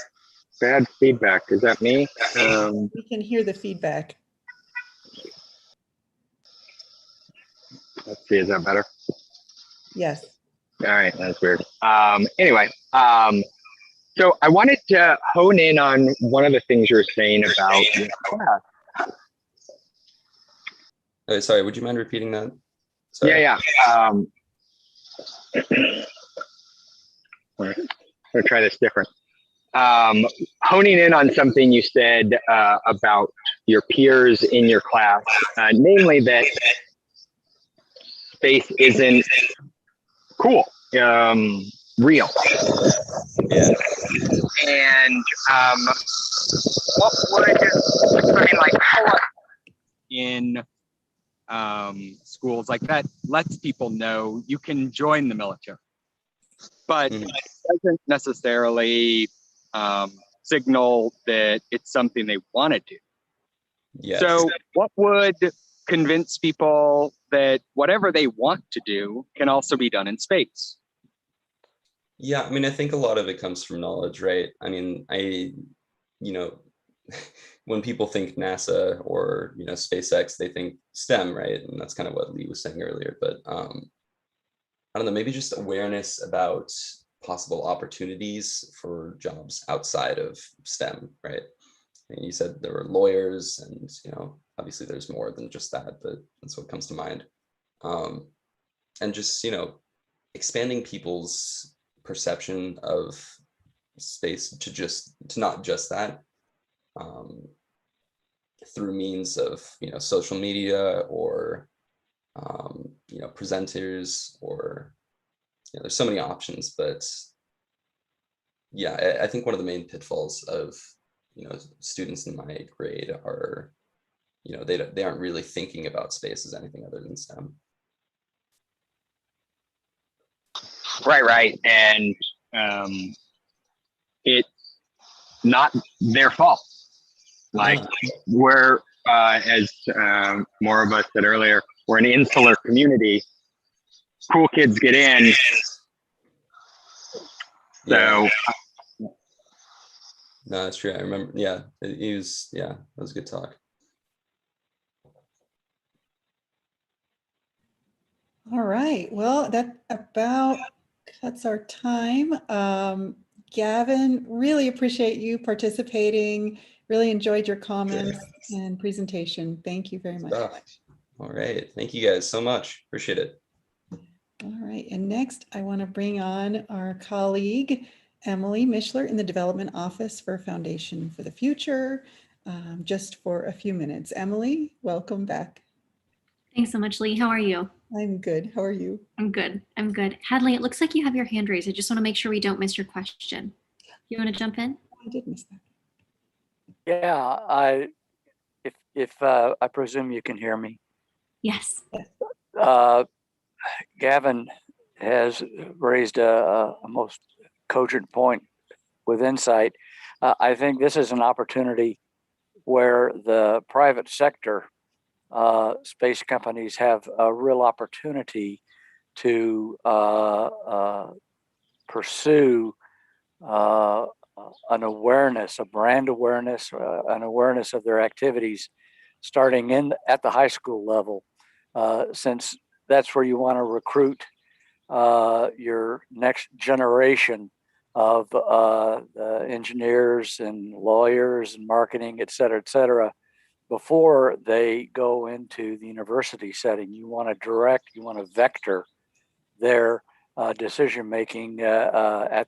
bad feedback. Is that me? We can hear the feedback. Let's see, is that better? Yes. All right, that's weird. Anyway, so I wanted to hone in on one of the things you were saying about your class. Sorry, would you mind repeating that? Sorry. Yeah. I'm gonna try this different. Honing in on something you said about your peers in your class, namely that space isn't cool, real. Yeah. And what would, I mean, like, in schools like that lets people know you can join the military, but it doesn't necessarily signal that it's something they want to do. Yes. So what would convince people that whatever they want to do can also be done in space? Yeah, I mean, I think a lot of it comes from knowledge, right? I mean, when people think NASA or, SpaceX, they think STEM, right? And that's kind of what Lee was saying earlier. But I don't know, maybe just awareness about possible opportunities for jobs outside of STEM, right? And you said there were lawyers and, obviously there's more than just that, but that's what comes to mind. And just, expanding people's perception of space to not just that, through means of social media or presenters, or there's so many options. But yeah, I think one of the main pitfalls of students in my grade are they aren't really thinking about space as anything other than STEM. Right. And it's not their fault. Like we're, as more of us said earlier, we're an insular community. Cool kids get in. So. No, that's true. I remember. Yeah, he was. Yeah, that was a good talk. All right. Well, that about cuts our time. Gavin, really appreciate you participating. Really enjoyed your comments and presentation. Thank you very much. All right. Thank you guys so much. Appreciate it. All right. And next, I want to bring on our colleague, Emily Mishler in the Development Office for Foundation for the Future, just for a few minutes. Emily, welcome back. Thanks so much, Lee. How are you? I'm good. How are you? I'm good. I'm good. Hadley, it looks like you have your hand raised. I just want to make sure we don't miss your question. You want to jump in? I did miss that. Yeah, I presume you can hear me. Yes. Gavin has raised a most cogent point with insight. I think this is an opportunity where the private sector space companies have a real opportunity to pursue an awareness, a brand awareness, an awareness of their activities starting at the high school level, since that's where you want to recruit your next generation of engineers and lawyers and marketing, et cetera, before they go into the university setting. You want to direct, you want to vector their decision making at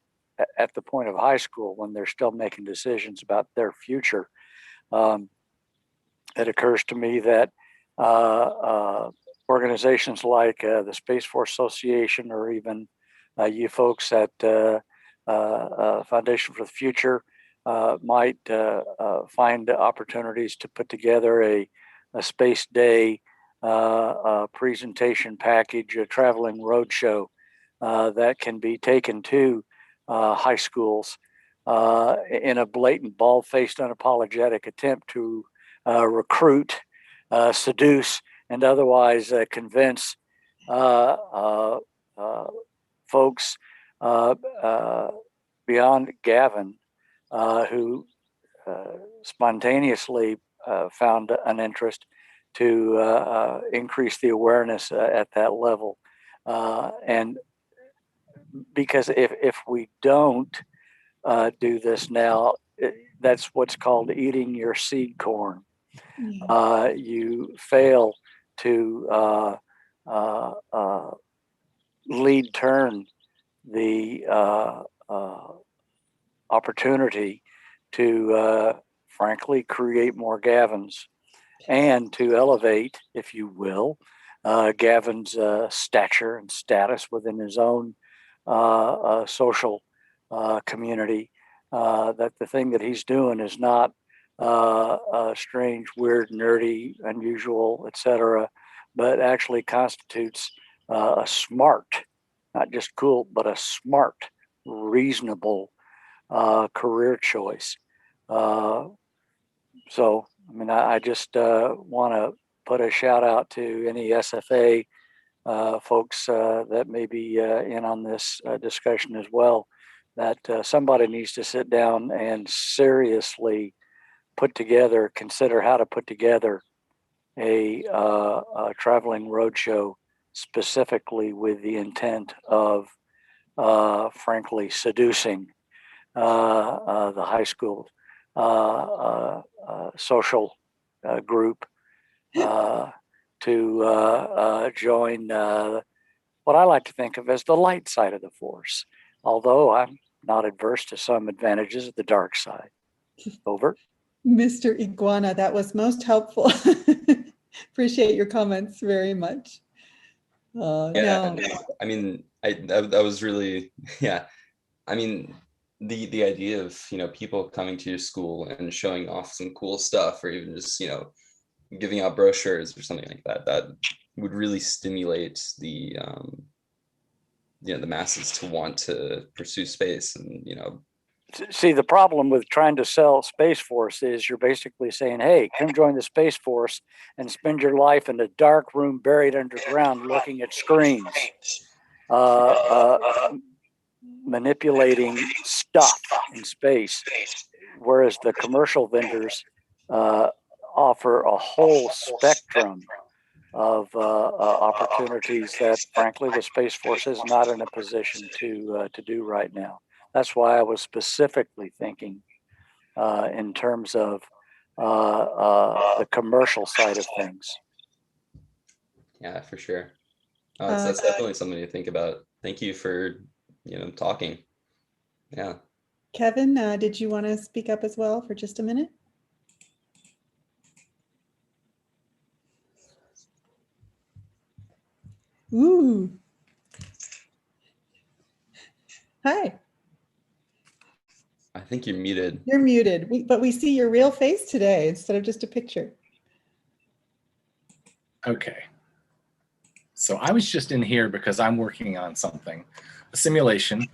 the point of high school when they're still making decisions about their future. It occurs to me that organizations like the Space Force Association, or even you folks at Foundation for the Future, might find opportunities to put together a space day presentation package, a traveling roadshow that can be taken to high schools in a blatant, bald-faced, unapologetic attempt to recruit, seduce, and otherwise convince folks beyond Gavin who spontaneously found an interest to increase the awareness at that level. And because if we don't do this now, that's what's called eating your seed corn. Yeah. You fail to lead turn the opportunity to frankly create more Gavins and to elevate, if you will, Gavin's stature and status within his own social community. That the thing that he's doing is not strange, weird, nerdy, unusual, etc., but actually constitutes a smart, not just cool, but a smart, reasonable career choice. So, I mean, I just want to put a shout out to any SFA folks that may be in on this discussion as well, that somebody needs to sit down and seriously consider how to put together a traveling roadshow specifically with the intent of, frankly, seducing the high school social group to join what I like to think of as the light side of the force, although I'm not adverse to some advantages of the dark side. Over. Mr. Iguana, that was most helpful. Appreciate your comments very much. Yeah, I mean, that was really, yeah. I mean, the idea of, people coming to your school and showing off some cool stuff, or even just, giving out brochures or something like that, that would really stimulate the the masses to want to pursue space. And See, the problem with trying to sell Space Force is you're basically saying, hey, come join the Space Force and spend your life in a dark room buried underground looking at screens, manipulating stuff in space. Whereas the commercial vendors offer a whole spectrum of opportunities that, frankly, the Space Force is not in a position to do right now. That's why I was specifically thinking in terms of the commercial side of things. Yeah, for sure. That's definitely something to think about. Thank you for talking. Yeah. Kevin, did you want to speak up as well for just a minute? Ooh. Hi. I think you're muted. You're muted, but we see your real face today instead of just a picture. Okay. So I was just in here because I'm working on something, a simulation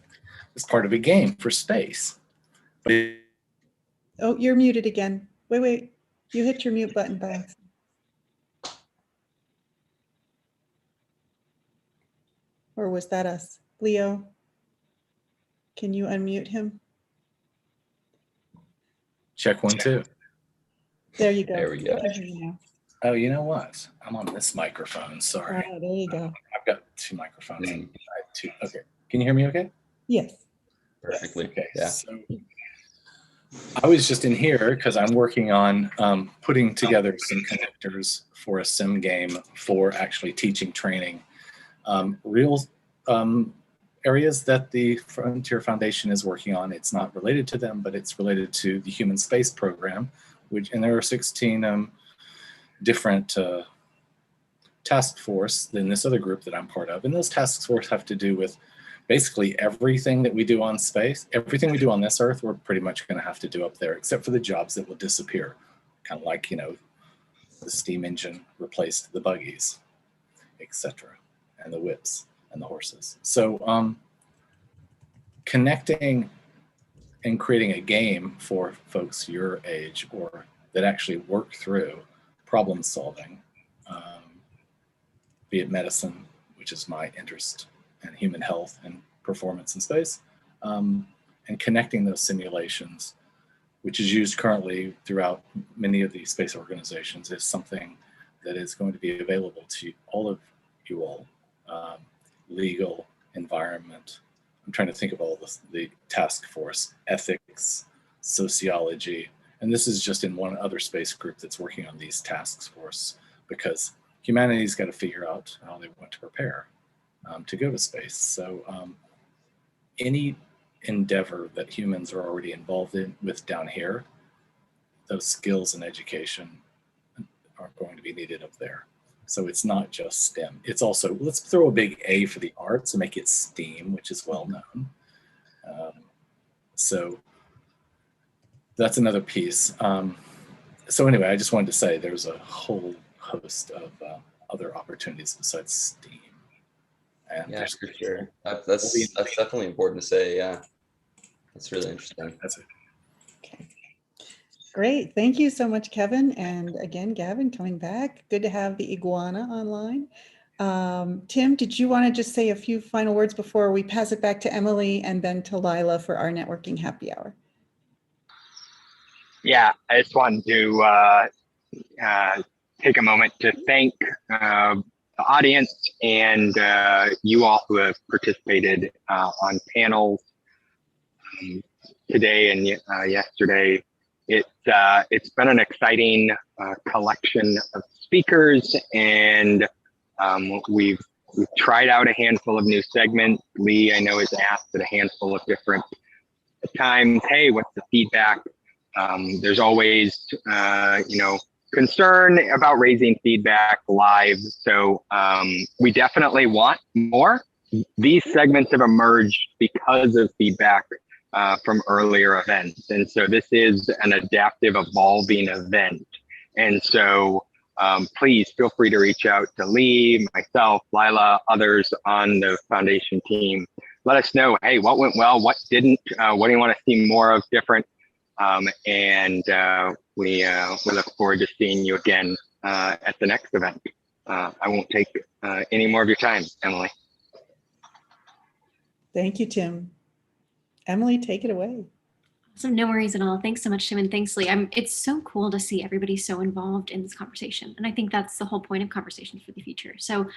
as part of a game for space. Oh, you're muted again. Wait. You hit your mute button by accident. Or was that us? Leo, can you unmute him? Check 1, 2. There you go. There we go. I can hear you now. Oh, you know what? I'm on this microphone. Sorry. Oh, there you go. I've got 2 microphones. I have 2. Okay. Can you hear me okay? Yes. Perfectly. Okay. Yeah. So I was just in here because I'm working on putting together some connectors for a sim game for actually teaching training. Real areas that the Frontier Foundation is working on. It's not related to them, but it's related to the Human Space Program, and there are 16 different task force in this other group that I'm part of. And those task force have to do with basically everything that we do on space. Everything we do on this Earth, we're pretty much going to have to do up there, except for the jobs that will disappear. Kind of like, the steam engine replaced the buggies, etc., and the whips and the horses. So connecting and creating a game for folks your age or that actually work through problem solving, be it medicine, which is my interest, and human health and performance in space, and connecting those simulations, which is used currently throughout many of these space organizations, is something that is going to be available to all of you all. Legal, environment. I'm trying to think of all the task force, ethics, sociology, and this is just in one other space group that's working on these task force, because humanity's got to figure out how they want to prepare to go to space. So any endeavor that humans are already involved with down here, those skills and education are going to be needed up there. So it's not just STEM. It's also, let's throw a big A for the arts and make it STEAM, which is well known. So that's another piece. So anyway, I just wanted to say there's a whole host of other opportunities besides STEAM. And yeah, for sure. That's definitely important to say. Yeah, that's really interesting. That's it. Okay. Great. Thank you so much, Kevin. And again, Gavin, coming back. Good to have the iguana online. Tim, did you want to just say a few final words before we pass it back to Emily and then to Lila for our networking happy hour? Yeah, I just wanted to take a moment to thank the audience and you all who have participated on panels today and yesterday. It's been an exciting collection of speakers, and we've tried out a handful of new segments. Lee, I know, has asked at a handful of different times, hey, what's the feedback? There's always, concern about raising feedback live. So we definitely want more. These segments have emerged because of feedback from earlier events. And so this is an adaptive, evolving event. And so please feel free to reach out to Lee, myself, Lila, others on the foundation team. Let us know, hey, what went well, what didn't, what do you want to see more of different? And we look forward to seeing you again at the next event. I won't take any more of your time, Emily. Thank you, Tim. Emily, take it away. So no worries at all. Thanks so much, Tim, and thanks, Lee. It's so cool to see everybody so involved in this conversation. And I think that's the whole point of Conversations for the Future. So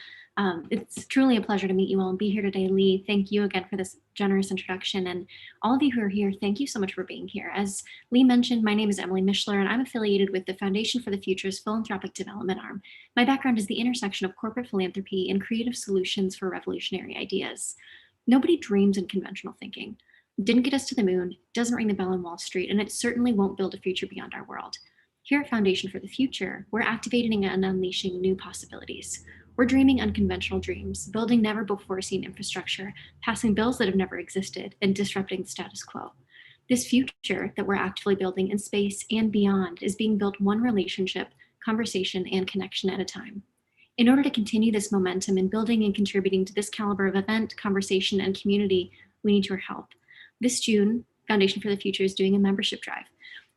it's truly a pleasure to meet you all and be here today. Lee, thank you again for this generous introduction. And all of you who are here, thank you so much for being here. As Lee mentioned, my name is Emily Mishler, and I'm affiliated with the Foundation for the Future's Philanthropic Development Arm. My background is the intersection of corporate philanthropy and creative solutions for revolutionary ideas. Nobody dreams in conventional thinking. Didn't get us to the moon, doesn't ring the bell on Wall Street, and it certainly won't build a future beyond our world. Here at Foundation for the Future, we're activating and unleashing new possibilities. We're dreaming unconventional dreams, building never before seen infrastructure, passing bills that have never existed, and disrupting the status quo. This future that we're actively building in space and beyond is being built one relationship, conversation, and connection at a time. In order to continue this momentum in building and contributing to this caliber of event, conversation, and community, we need your help. This June, Foundation for the Future is doing a membership drive.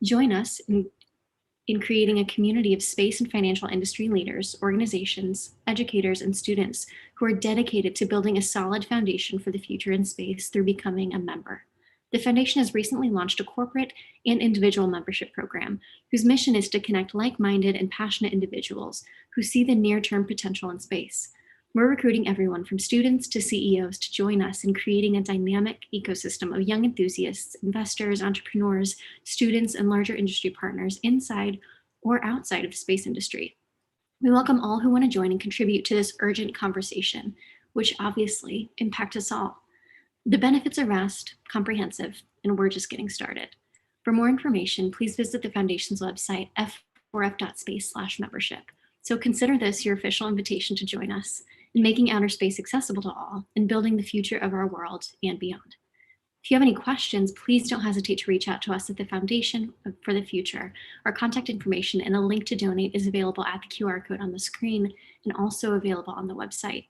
Join us in creating a community of space and financial industry leaders, organizations, educators, and students who are dedicated to building a solid foundation for the future in space through becoming a member. The Foundation has recently launched a corporate and individual membership program whose mission is to connect like-minded and passionate individuals who see the near-term potential in space. We're recruiting everyone from students to CEOs to join us in creating a dynamic ecosystem of young enthusiasts, investors, entrepreneurs, students, and larger industry partners inside or outside of the space industry. We welcome all who want to join and contribute to this urgent conversation, which obviously impacts us all. The benefits are vast, comprehensive, and we're just getting started. For more information, please visit the Foundation's website, f4f.space/membership. So consider this your official invitation to join us in making outer space accessible to all and building the future of our world and beyond. If you have any questions, please don't hesitate to reach out to us at the Foundation for the Future. Our contact information and a link to donate is available at the QR code on the screen and also available on the website.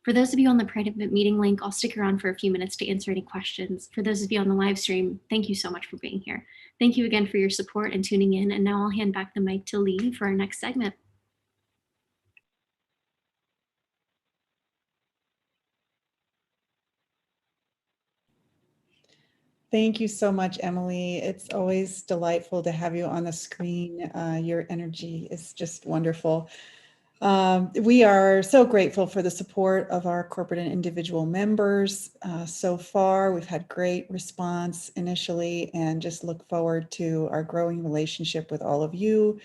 For those of you on the private meeting link, I'll stick around for a few minutes to answer any questions. For those of you on the live stream, thank you so much for being here. Thank you again for your support and tuning in. And now I'll hand back the mic to Lee for our next segment. Thank you so much, Emily. It's always delightful to have you on the screen. Your energy is just wonderful. We are so grateful for the support of our corporate and individual members. So far, we've had great response initially and just look forward to our growing relationship with all of you.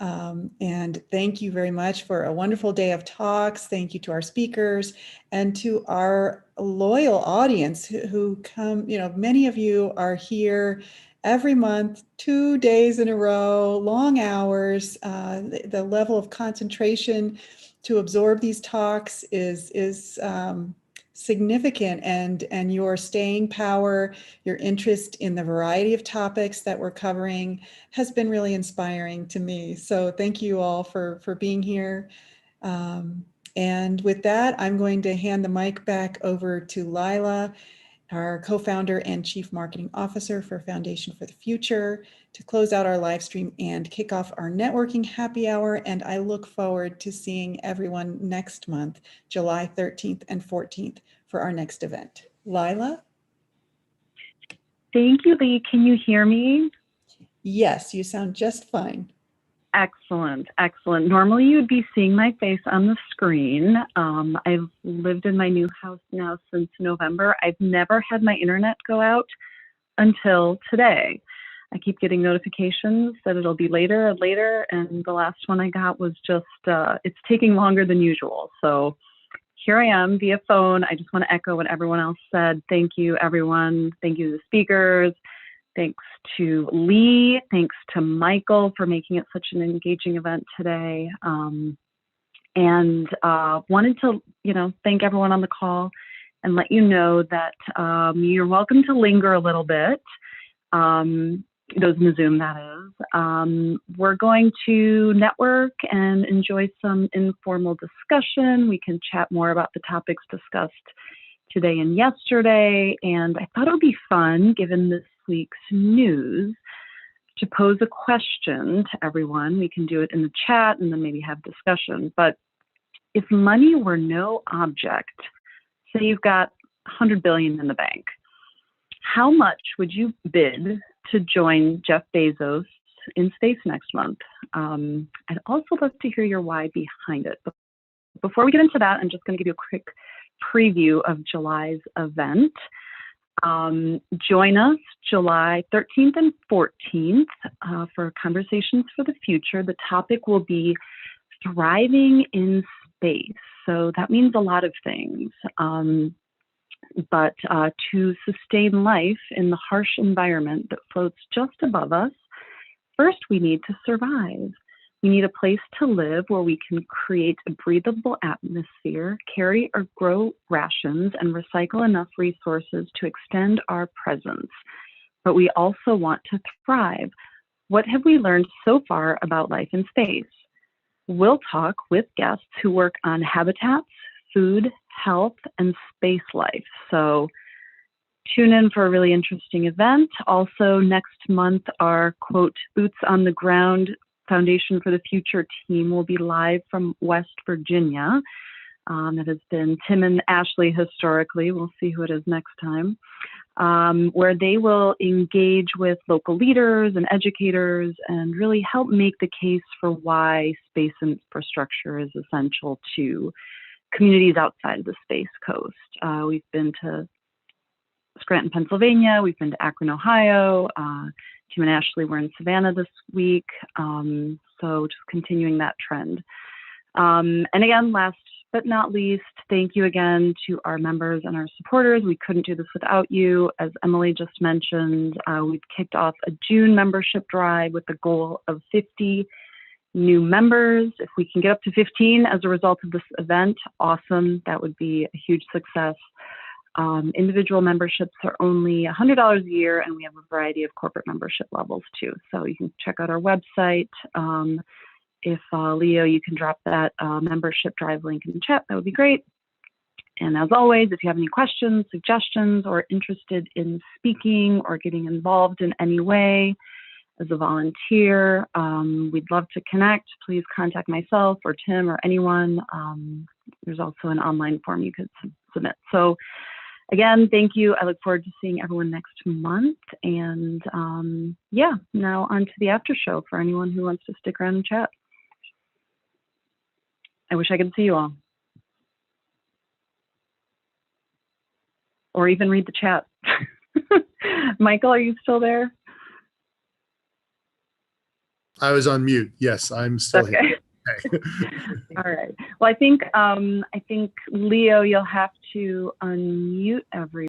And thank you very much for a wonderful day of talks. Thank you to our speakers and to our loyal audience who come, many of you are here every month, 2 days in a row, long hours. The level of concentration to absorb these talks is significant, and your staying power, your interest in the variety of topics that we're covering has been really inspiring to me. So thank you all for being here. And with that, I'm going to hand the mic back over to Lila, our co-founder and chief marketing officer for Foundation for the Future, to close out our live stream and kick off our networking happy hour. And I look forward to seeing everyone next month, July 13th and 14th, for our next event. Lila? Thank you, Lee. Can you hear me? Yes, you sound just fine. Excellent, excellent. Normally you'd be seeing my face on the screen. I've lived in my new house now since November. I've never had my internet go out until today. I keep getting notifications that it'll be later and later, and the last one I got was just, it's taking longer than usual. So here I am via phone. I just want to echo what everyone else said. Thank you, everyone. Thank you to the speakers. Thanks to Lee. Thanks to Michael for making it such an engaging event today. And wanted to, thank everyone on the call and let you know that you're welcome to linger a little bit. those in the Zoom, that is. We're going to network and enjoy some informal discussion. We can chat more about the topics discussed today and yesterday. And I thought it would be fun, given this week's news, to pose a question to everyone. We can do it in the chat and then maybe have discussion. But if money were no object, say you've got 100 billion in the bank, how much would you bid to join Jeff Bezos in space next month? I'd also love to hear your why behind it. But before we get into that, I'm just going to give you a quick preview of July's event. Join us July 13th and 14th for Conversations for the Future. The topic will be thriving in space. So that means a lot of things. But to sustain life in the harsh environment that floats just above us, first we need to survive. We need a place to live where we can create a breathable atmosphere, carry or grow rations, and recycle enough resources to extend our presence. But we also want to thrive. What have we learned so far about life in space? We'll talk with guests who work on habitats, food, health, and space life. So tune in for a really interesting event. Also next month, our quote, Boots on the Ground Foundation for the Future team will be live from West Virginia. It has been Tim and Ashley historically. We'll see who it is next time. Where they will engage with local leaders and educators and really help make the case for why space infrastructure is essential to communities outside of the Space Coast. We've been to Scranton, Pennsylvania. We've been to Akron, Ohio. Tim and Ashley were in Savannah this week. So just continuing that trend. And again, last but not least, thank you again to our members and our supporters. We couldn't do this without you. As Emily just mentioned, we've kicked off a June membership drive with the goal of 50 new members. If we can get up to 15 as a result of this event, awesome. That would be a huge success. Individual memberships are only $100 a year, and we have a variety of corporate membership levels too. So you can check out our website. If Leo, you can drop that membership drive link in the chat, that would be great. And as always, if you have any questions, suggestions, or interested in speaking or getting involved in any way as a volunteer, we'd love to connect. Please contact myself or Tim or anyone. There's also an online form you could submit. So again, thank you. I look forward to seeing everyone next month. And yeah, now on to the after show for anyone who wants to stick around and chat. I wish I could see you all. Or even read the chat. Michael, are you still there? I was on mute. Yes, I'm still Okay. here. Okay. All right. Well, I think Leo, you'll have to unmute everyone.